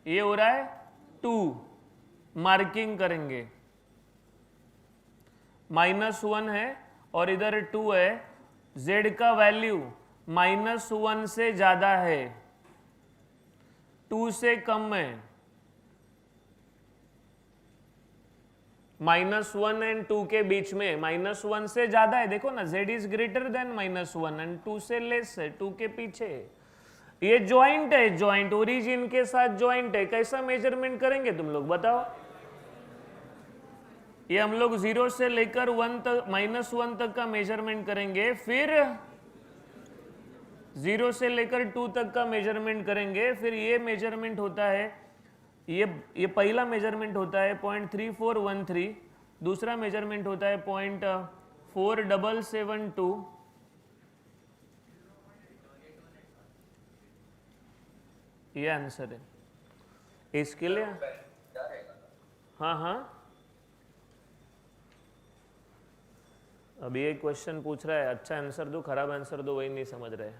ये हो रहा है 2, मार्किंग करेंगे। -1 है और इधर 2 है, z का वैल्यू -1 से ज्यादा है, 2 से कम है। -1 एंड 2 के बीच में, -1 से ज्यादा है, देखो ना, z is greater than -1 and 2 से लेस है, 2 के पीछे। ये ज्वाइंट है, ज्वाइंट ओरिजिन के साथ ज्वाइंट है। कैसा मेजरमेंट करेंगे तुम लोग बताओ? ये हम लोग 0 से लेकर 1 तक, -1 तक का मेजरमेंट करेंगे, फिर 0 से लेकर 2 तक का मेजरमेंट करेंगे, फिर ये मेजरमेंट होता है, ये पहला मेजरमेंट होता है 0.3413, दूसरा मेजरमेंट होता है 0.4772, ये आंसर है इसके लिए। हाँ हाँ, अभी एक क्वेश्चन पूछ रहा है, अच्छा आंसर दो खराब आंसर दो, वही नहीं समझ रहे।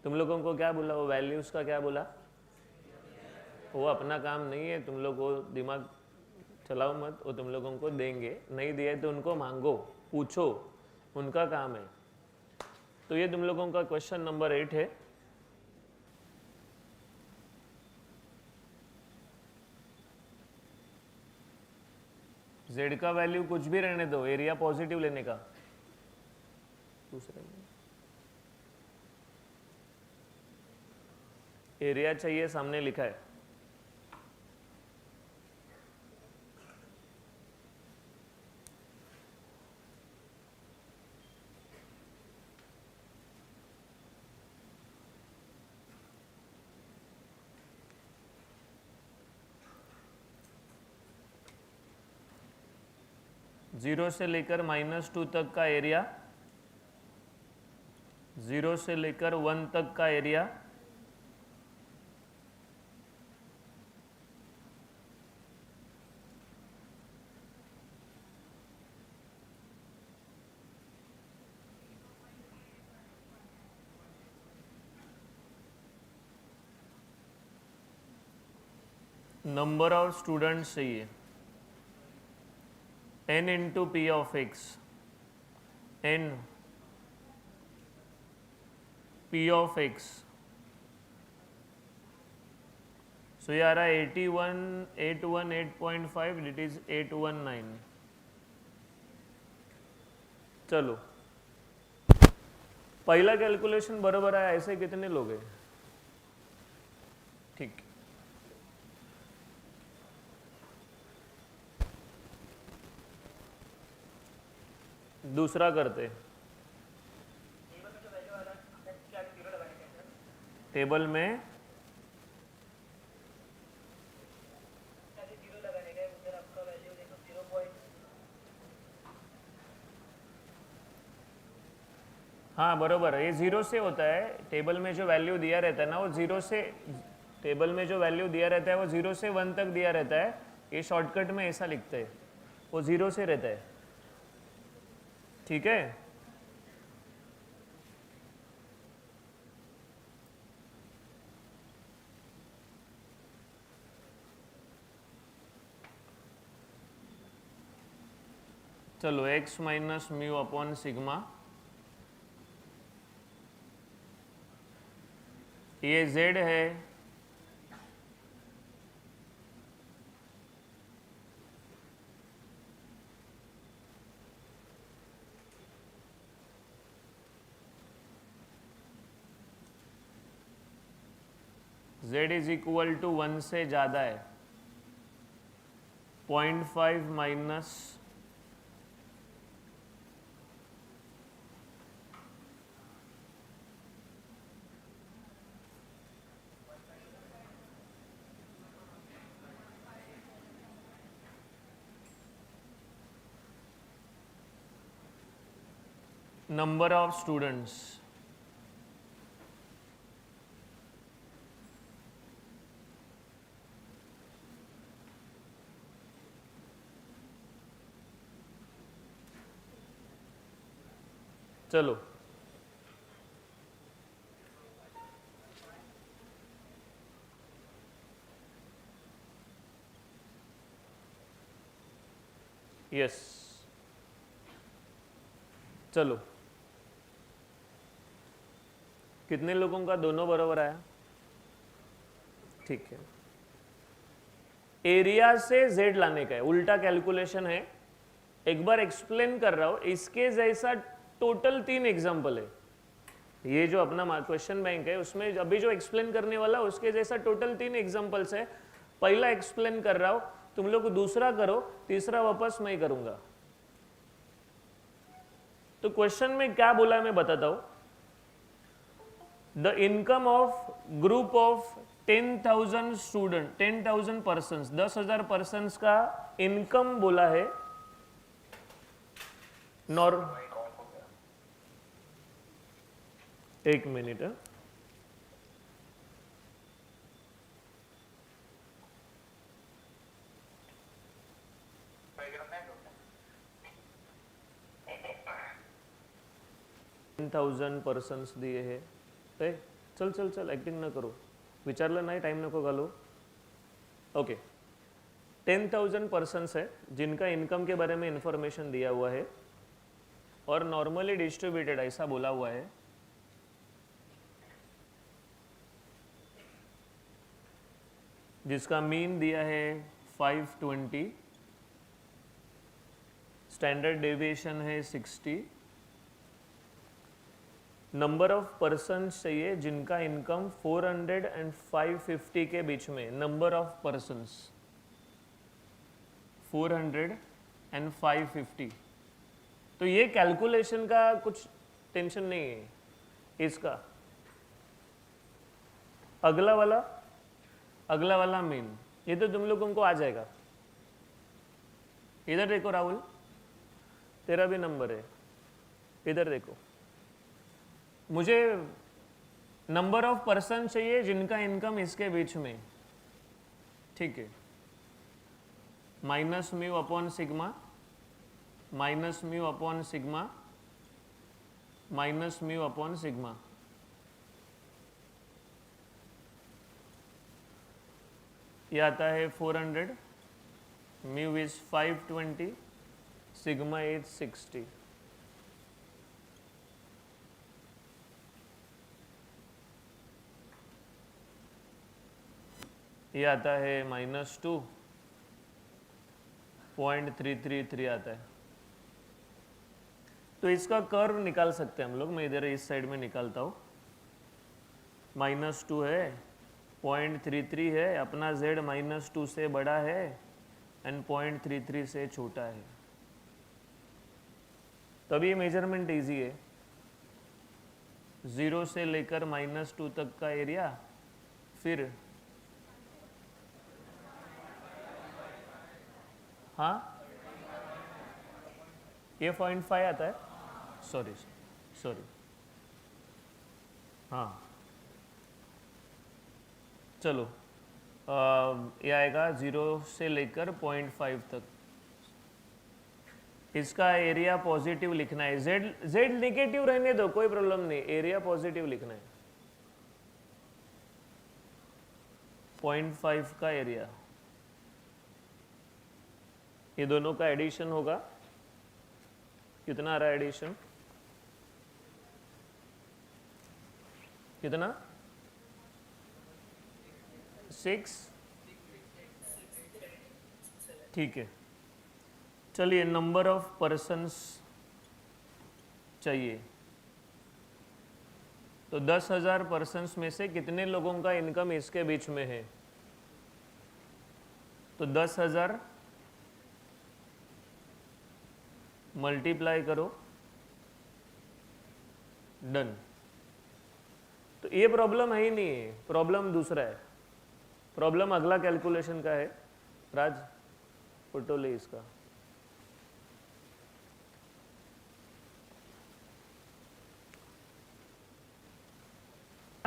तुम लोगों को क्या बोला, वो वैल्यूज का क्या बोला? वो अपना काम नहीं है, तुम लोग को दिमाग चलाओ मत, वो तुम लोगों को देंगे, नहीं दिए तो उनको मांगो, पूछो, उनका काम है। तो ये तुम लोगों का क्वेश्चन नंबर 8 है। z का वैल्यू कुछ भी रहने दो, एरिया पॉजिटिव लेने का। दूसरे एरिया चाहिए, सामने लिखा है। जीरो से लेकर -2 तक का एरिया, 0 से लेकर 1 तक का एरिया, नंबर ऑफ स्टूडेंट्स चाहिए, n into P of X, n P of X. So ये आ रहा है 81818.5, इट इज 819। चलो, पहला कैलकुलेशन बराबर आया, ऐसे कितने लोग हैं? ठीक, दूसरा करते। टेबल में हाँ बरोबर है, ये 0 से होता है। टेबल में जो वैल्यू दिया रहता है ना, वो 0 से, टेबल में जो वैल्यू दिया रहता है वो 0 से 1 तक दिया रहता है। ये शॉर्टकट में ऐसा लिखते हैं, वो 0 से रहता है, ठीक है। चलो, x minus mu upon sigma, ये z है, z इज इक्वल टू 1 से ज़्यादा है, 0.5 माइनस नंबर ऑफ स्टूडेंट्स, चलो यस, चलो कितने लोगों का दोनों बराबर आया? ठीक है, एरिया से जेड लाने का है, उल्टा कैलकुलेशन है। एक बार एक्सप्लेन कर रहा हूं, इसके जैसा टोटल 3 एग्जाम्पल है। ये जो अपना क्वेश्चन बैंक है उसमें अभी जो एक्सप्लेन करने वाला उसके जैसा टोटल 3 एग्जाम्पल्स है। पहला एक्सप्लेन कर रहा हूं, तुम लोग दूसरा करो, तीसरा वापस मैं करूंगा। तो क्वेश्चन में क्या बोला है मैं बताता हूं। The income of group of 10,000 student, 10,000 person, 10,000 person का इनकम बोला है। एक मिनट है, पर्सन्स दिए है। चल चल चल ऍक्टिंग न करो, विचारलं नाही, टाइम नको घालू। ओके, 10,000 पर्सन्स है जिनका इनकम के बारे में इंफॉर्मेशन दिया हुआ है और नॉर्मली डिस्ट्रीब्यूटेड ऐसा बोला हुआ है। जिसका मीन दिया है 520, स्टैंडर्ड डेविएशन है 60, नंबर ऑफ पर्सन्स चाहिए जिनका इनकम 400 एंड 550 के बीच में। Number of persons 400 and 550। तो ये कैलकुलेशन का कुछ टेंशन नहीं है इसका। अगला वाला मीन, ये तो तुम लोगों को आ जाएगा। इधर देखो राहुल, तेरा भी नंबर है, इधर देखो। मुझे नंबर ऑफ पर्सन चाहिए जिनका इनकम इसके बीच में, ठीक है। Minus mu upon sigma, minus mu upon sigma, minus mu upon sigma. ये आता है 400, म्यू इज 520, सिग्मा इज 60। ये आता है -2.333 आता है। तो इसका कर्व निकाल सकते हैं हम लोग। मैं इधर इस साइड में निकालता हूँ। -2 है, 0.33 है, अपना z -2 से बड़ा है एंड 0.33 से छोटा है, तभी ये मेजरमेंट इजी है। 0 से लेकर -2 तक का एरिया, फिर हाँ ये 0.5 आता है, सॉरी हाँ चलो, ये आएगा 0 से लेकर 0.5 तक। इसका एरिया पॉजिटिव लिखना है। z नेगेटिव रहने दो, कोई प्रॉब्लम नहीं, एरिया पॉजिटिव लिखना है। 0.5 का एरिया, ये दोनों का एडिशन होगा। कितना आ रहा है एडिशन? कितना? 6, ठीक है। चलिए, नंबर ऑफ पर्सन्स चाहिए, तो 10,000 पर्सन्स में से कितने लोगों का इनकम इसके बीच में है? तो 10,000 मल्टीप्लाई करो, डन। तो ये प्रॉब्लम है ही नहीं है, प्रॉब्लम दूसरा है। प्रॉब्लम अगला कैलकुलेशन का है। राज फोटो ले इसका।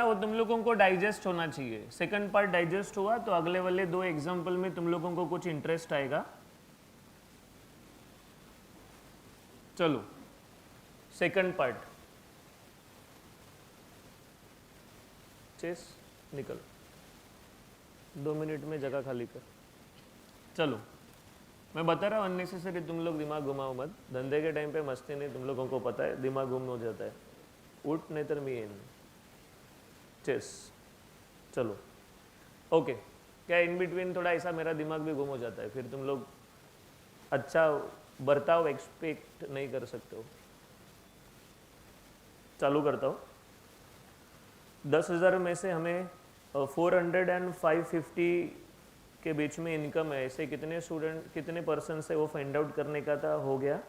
वो तुम लोगों को डाइजेस्ट होना चाहिए। सेकंड पार्ट डाइजेस्ट हुआ तो अगले वाले 2 एग्जाम्पल में तुम लोगों को कुछ इंटरेस्ट आएगा। चलो सेकंड पार्ट, चेस निकल, 2 मिनट में जगह खाली कर। चलो मैं बता रहा हूँ, अननेसेसरी तुम लोग दिमाग घुमाओ मत, धंधे के टाइम पे मस्ती नहीं, तुम लोगों को पता है दिमाग घूम हो जाता है। उठ नहीं तर मी इन चेस। चलो ओके, क्या इन बिटवीन थोड़ा ऐसा मेरा दिमाग भी घूम हो जाता है, फिर तुम लोग अच्छा बर्ताव एक्सपेक्ट नहीं कर सकते हो। चालू करता हूँ। 10,000 में से हमें 400 एंड 550 के बीच में इनकम है, ऐसे कितने स्टूडेंट कितने पर्सन से वो फाइंड आउट करने का था, हो गया।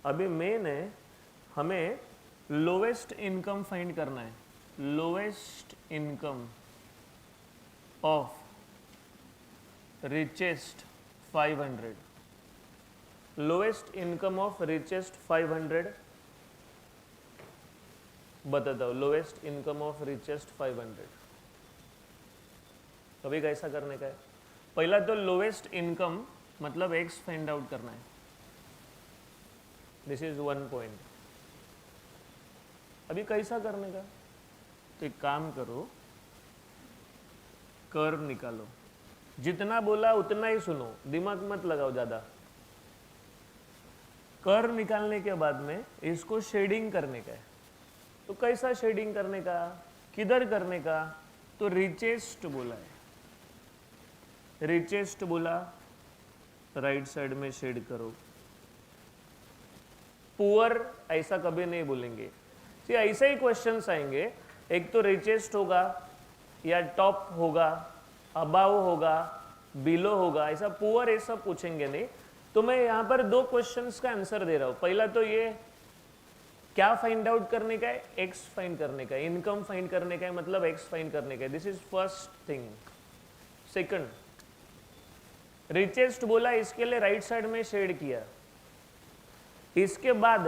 अभी मेन है हमें लोवेस्ट इनकम फाइंड करना है, lowest income of richest 500, lowest income of richest 500 बताता हूँ, लोवेस्ट इनकम ऑफ रिचेस्ट 500। कभी कैसा करने का है, पहला तो लोवेस्ट इनकम मतलब एक्स फाइंड आउट करना है, दिस इज 1 पॉइंट। अभी कैसा करने का, तो एक काम करो, कर्व निकालो, जितना बोला उतना ही सुनो, दिमाग मत लगाओ ज्यादा। कर्व निकालने के बाद में इसको शेडिंग करने का है, तो कैसा शेडिंग करने का, किधर करने का, तो रिचेस्ट बोला है, रिचेस्ट बोला, राइट साइड में शेड करो। पुअर ऐसा कभी नहीं बोलेंगे, ऐसे ही क्वेश्चंस आएंगे, एक तो रिचेस्ट होगा या टॉप होगा, अबाव होगा, बिलो होगा, ऐसा पुअर ऐसा पूछेंगे नहीं। तो मैं यहाँ पर 2 क्वेश्चंस का आंसर दे रहा हूँ। पहला तो ये क्या फाइंड आउट करने का है, एक्स फाइंड करने का है, इनकम फाइंड करने का है, मतलब एक्स फाइंड करने का है, this is first thing. Second, richest बोला, इसके लिए राइट साइड में शेड किया। इसके बाद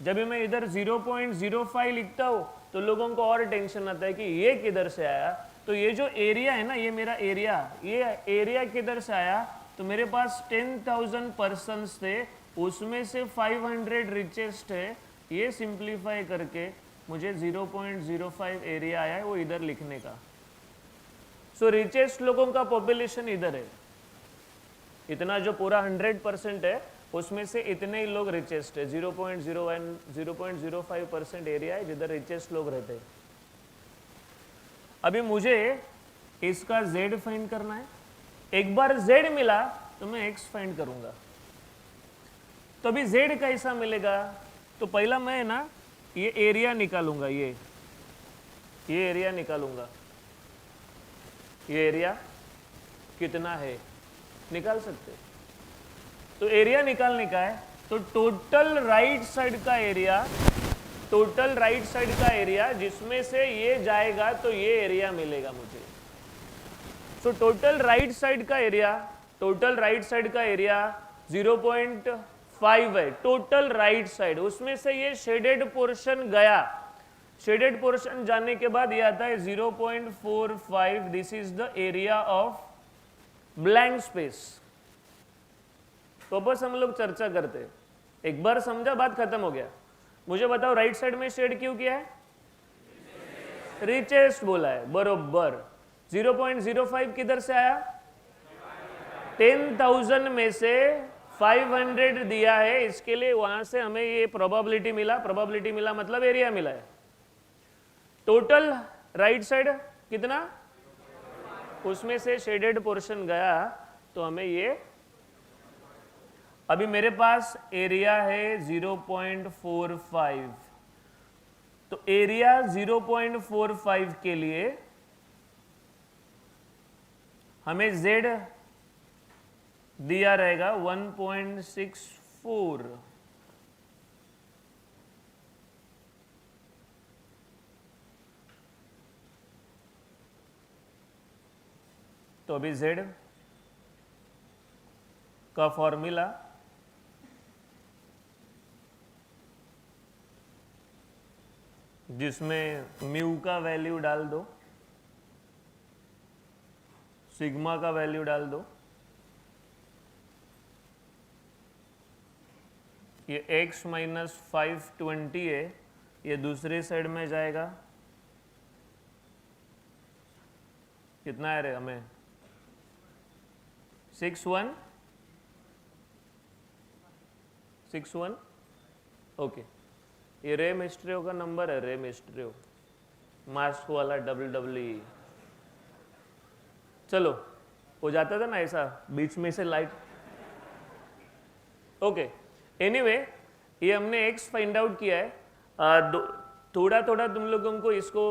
जब मैं इधर 0.05 लिखता हूं तो लोगों को और टेंशन आता है कि ये किधर से आया, तो ये जो एरिया है ना, ये मेरा एरिया, ये एरिया किधर से आया, तो मेरे पास 10,000 पर्सन्स थे, उसमें से 500 रिचेस्ट है, ये सिंप्लीफाई करके मुझे 0.05 एरिया आया है, वो इधर लिखने का। सो रिचेस्ट लोगों का पॉपुलेशन इधर है, इतना जो पूरा 100% है उसमें से इतने ही लोग रिचेस्ट है, 0.01 0.05% एरिया है जिधर रिचेस्ट लोग रहते हैं। अभी मुझे इसका z फाइंड करना है, एक बार z मिला तो मैं x फाइंड करूंगा। तो अभी z कैसा मिलेगा, तो पहला मैं ना ये एरिया निकालूंगा, ये एरिया निकालूंगा, ये एरिया कितना है निकाल सकते। तो एरिया निकालने का है, तो टोटल राइट साइड का एरिया, टोटल राइट साइड का एरिया जिसमें से ये जाएगा तो ये एरिया मिलेगा मुझे। सो टोटल राइट साइड का एरिया, टोटल राइट साइड का एरिया 0.5 है, टोटल राइट साइड, उसमें से ये शेडेड पोर्शन गया, शेडेड पोर्शन जाने के बाद ये आता है 0.45, this is the area of blank space. तो बस हम लोग चर्चा करते हैं, एक बार समझा बात खत्म हो गया। मुझे बताओ राइट साइड में शेड क्यों किया है, रिचेस्ट बोला है, बरोबर। 0.05 किधर से आया, 10,000 में से 500 दिया है, इसके लिए वहां से हमें ये प्रोबेबिलिटी मिला, प्रोबेबिलिटी मिला मतलब एरिया मिला है। टोटल राइट साइड कितना, उसमें से शेडेड पोर्शन गया तो हमें ये, अभी मेरे पास एरिया है 0.45, तो एरिया 0.45 के लिए हमें z दिया रहेगा 1.64, तो अभी z का फॉर्मूला जिसमें म्यू का वैल्यू डाल दो, सिग्मा का वैल्यू डाल दो, ये x माइनस 520 है, ये दूसरी साइड में जाएगा, कितना है रे हमें 61 ओके। ये रे मिस्ट्रियो का नंबर है, रे मिस्ट्रियो मास्क वाला WWE। चलो हो जाता था ना ऐसा बीच में से लाइट। ओके एनीवे ये हमने x फाइंड आउट किया है। थोड़ा थोड़ा तुम लोगों को इसको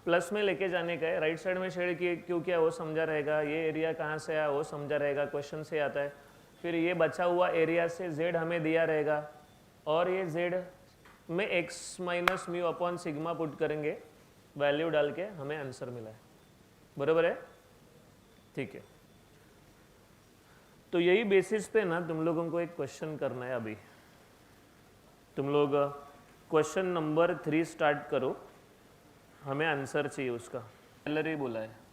प्लस में लेके जाने का है। राइट साइड में शेड किए क्यों किया वो समझा रहेगा, ये एरिया कहाँ से आया वो समझा रहेगा, क्वेश्चन से आता है। फिर ये बचा हुआ एरिया से z हमें दिया रहेगा और ये z में x minus mu upon sigma put करेंगे, वैल्यू डाल के हमें आंसर मिला है। बराबर है, ठीक है। तो यही बेसिस पे ना तुम लोगों को एक क्वेश्चन करना है। अभी तुम लोग क्वेश्चन नंबर 3 स्टार्ट करो, हमें आंसर चाहिए उसका। सैलरी बोला है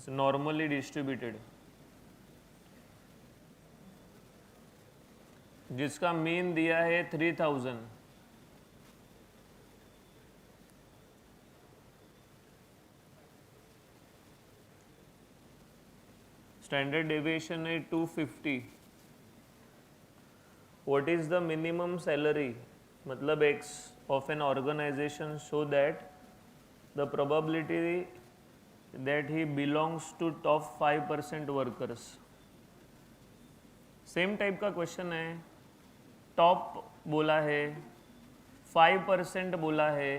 नॉर्मली डिस्ट्रीब्यूटेड, जिसका मीन दिया है 3000, स्टैंडर्ड डेविएशन है 250। What is the minimum salary मतलब x of an organization so that the probability that he belongs to top 5% workers। Same type का क्वेश्चन है, टॉप बोला है 5% बोला है,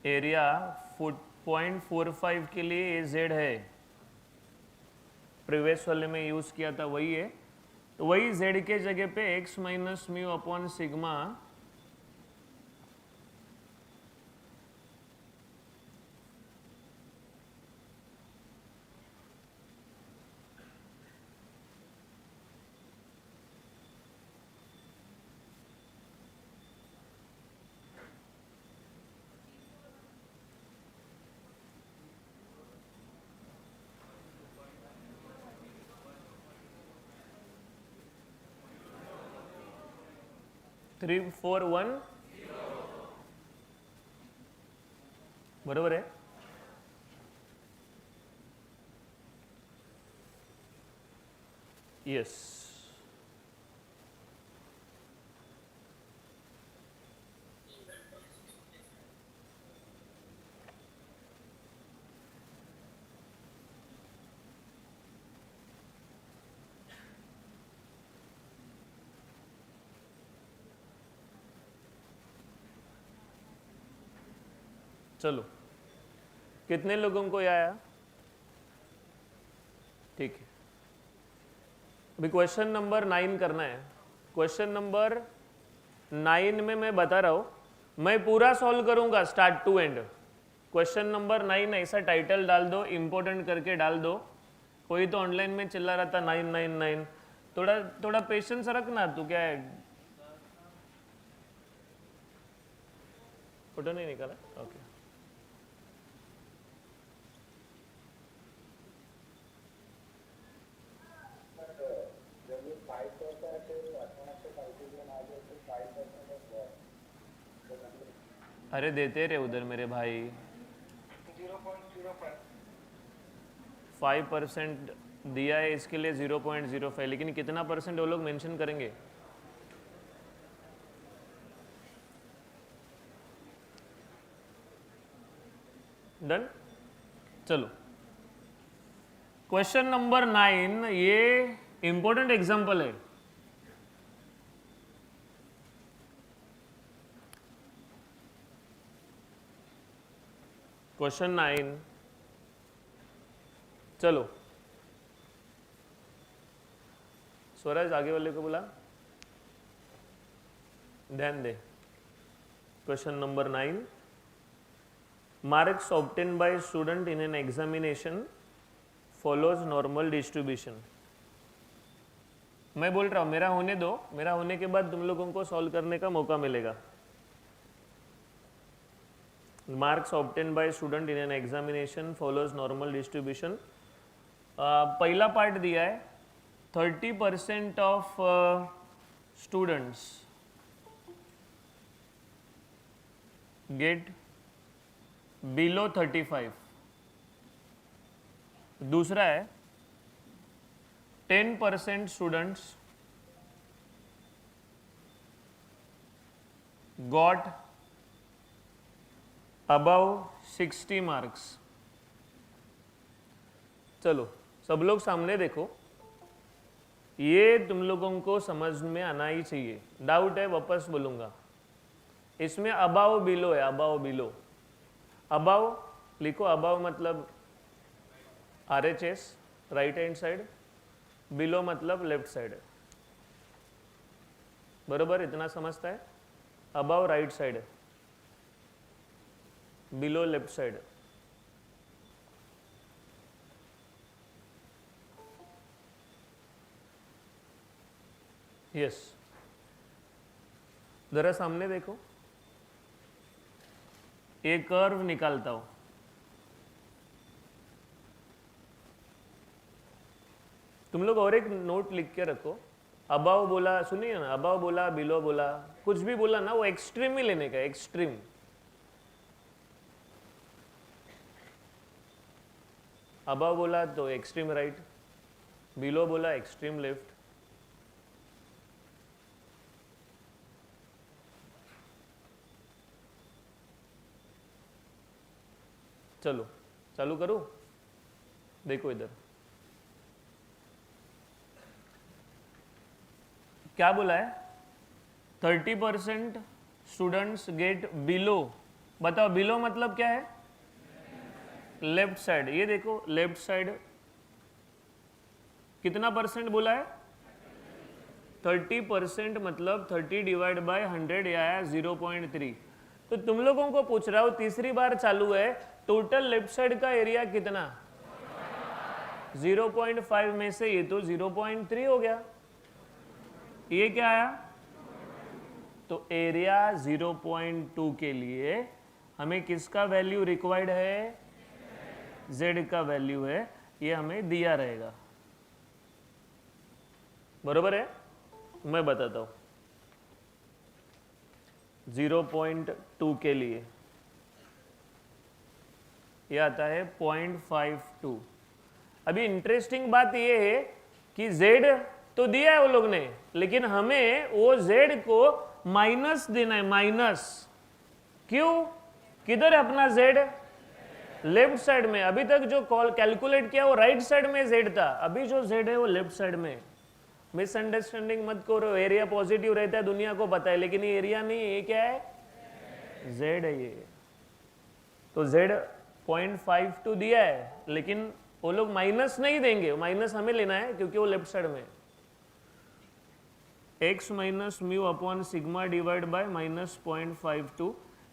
एरिया 0.45 के लिए ये z है, प्रीवियस वाले में यूज किया था वही है, तो वही z के जगह पे x minus mu upon sigma three four one बरोबर है। यस चलो कितने लोगों को ये आया? ठीक है, अभी क्वेश्चन नंबर 9 करना है। क्वेश्चन नंबर 9 में मैं बता रहा हूं, मैं पूरा सॉल्व करूंगा start to end. Question number 9 ऐसा टाइटल डाल दो, इंपॉर्टेंट करके डाल दो। कोई तो ऑनलाइन में चिल्ला रहा था 999, थोड़ा थोड़ा पेशेंस रखना। तू क्या है, फोटो नहीं निकाला? ओके अरे देते रहे उधर मेरे भाई। 5% दिया है, इसके लिए 0.05, लेकिन कितना परसेंट वो लोग मेंशन करेंगे? डन। चलो क्वेश्चन नंबर 9 ये इंपॉर्टेंट एग्जांपल है। क्वेश्चन 9, चलो स्वराज आगे वाले को बुला, ध्यान दे। Question number 9 marks obtain by student in an examination follows normal distribution. मैं बोल रहा हूँ, मेरा होने दो, मेरा होने के बाद तुम लोगों को सॉल्व करने का मौका मिलेगा। Marks obtain by student in an examination follows normal distribution. पहला पार्ट दिया है 30% ऑफ स्टूडेंट्स गेट बिलो 35। दूसरा है 10% स्टूडेंट्स गॉट अबव 60 मार्क्स। चलो सब लोग सामने देखो, ये तुम लोगों को समझ में आना ही चाहिए। डाउट है वापस बोलूंगा। इसमें अबाव बिलो है, अबाव बिलो। अबाव लिखो, अबाव मतलब RHS right hand side, below मतलब लेफ्ट साइड। बरोबर, इतना समझता है? Above right side, below left side. Yes, जरा सामने देखो, एक कर्व निकालता हूं। तुम लोग और एक नोट लिख के रखो। अबाव बोला, सुनिए ना, अबाव बोला, बिलो बोला, कुछ भी बोला ना, वो एक्सट्रीम ही लेने का, एक्सट्रीम। अबाव बोला तो एक्सट्रीम राइट, बिलो बोला एक्सट्रीम लेफ्ट। चलो चालू करूं? देखो इधर क्या बोला है, 30% स्टूडेंट्स गेट बिलो। बताओ बिलो मतलब क्या है? Left side. ये देखो लेफ्ट साइड कितना परसेंट बोला है? 30% मतलब 30 डिवाइड बाय 100, या 0.3। तो तुम लोगों को पूछ रहा हूं, तीसरी बार चालू है, टोटल लेफ्ट साइड का एरिया कितना? 0.5 में से ये तो 0.3 हो गया। ये क्या आया? तो एरिया 0.2 के लिए हमें किसका वैल्यू रिक्वायर्ड है? Z का वैल्यू है, ये हमें दिया रहेगा। बरोबर है? मैं बताता हूं। 0.2 के लिए ये आता है 0.52। अभी इंटरेस्टिंग बात ये है कि Z तो दिया है वो लोग ने, लेकिन हमें वो Z को माइनस देना है, माइनस। क्यों? किधर है अपना Z? लेफ्ट साइड में। अभी तक जो कैलकुलेट किया वो राइट साइड में Z था, अभी जो Z है वो लेफ्ट साइड में। मिसअंडरस्टैंडिंग मत करो, एरिया पॉजिटिव रहता है, दुनिया को पता है, लेकिन ये एरिया नहीं है, ये क्या है? Z है ये। तो Z 0.52 दिया है, लेकिन वो लोग माइनस नहीं देंगे, माइनस हमें लेना है क्योंकि वो लेफ्ट साइड में। x minus mu upon sigma divide by minus 0.52।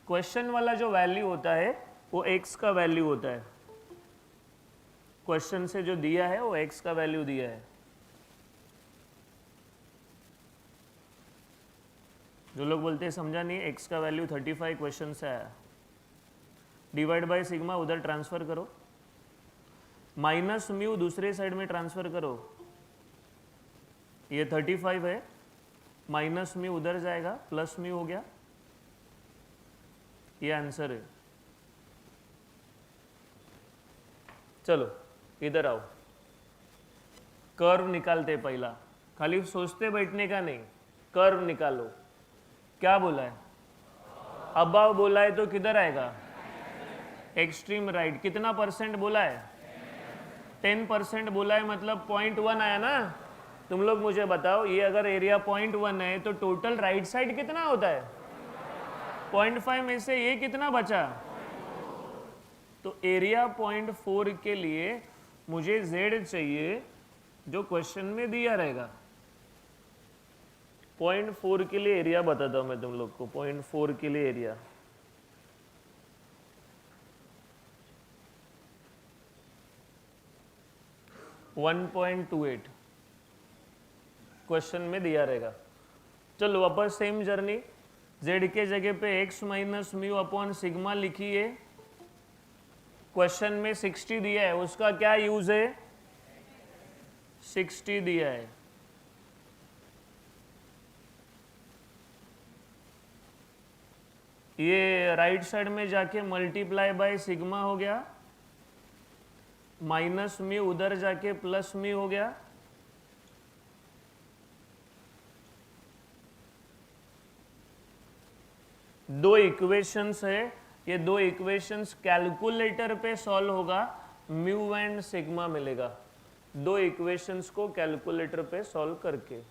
Question वाला जो वैल्यू होता है वो x का वैल्यू होता है। क्वेश्चन से जो दिया है वो x का वैल्यू दिया है। जो लोग बोलते हैं समझा नहीं, x का वैल्यू 35 क्वेश्चन से आया। डिवाइड बाय सिग्मा उधर ट्रांसफर करो, माइनस म्यू दूसरे साइड में ट्रांसफर करो। ये 35 है, माइनस म्यू उधर जाएगा, प्लस म्यू हो गया। ये आंसर है। चलो इधर आओ, कर्व निकालते पहला, खाली सोचते बैठने का नहीं, कर्व निकालो। क्या बोला है? अबाव बोला है तो किधर आएगा? Extreme right. कितना परसेंट बोला है? 10% बोला है, मतलब 0.1 आया ना। तुम लोग मुझे बताओ, ये अगर एरिया 0.1 है तो टोटल राइट साइड कितना होता है? 0.5 में से ये कितना बचा? तो एरिया 0.4 के लिए मुझे Z चाहिए जो क्वेश्चन में दिया रहेगा। 0.4 के लिए एरिया बताता हूं मैं तुम लोग को। 0.4 के लिए एरिया 1.28 क्वेश्चन में दिया रहेगा। चलो वापस सेम जर्नी, z के जगह पे x minus mu upon sigma लिखिए। क्वेश्चन में 60 दिया है, उसका क्या यूज है? 60 दिया है। ये राइट साइड में जाके मल्टीप्लाई बाय सिग्मा हो गया, माइनस म्यू उधर जाके प्लस म्यू हो गया। दो इक्वेशंस है, ये दो इक्वेशंस कैलकुलेटर पे सॉल्व होगा, म्यू एंड सिग्मा मिलेगा। दो इक्वेशंस को कैलकुलेटर पे सॉल्व करके।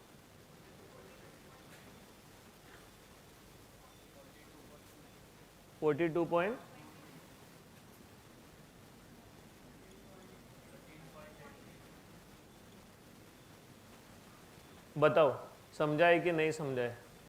बताओ समझाए कि नहीं समझाए?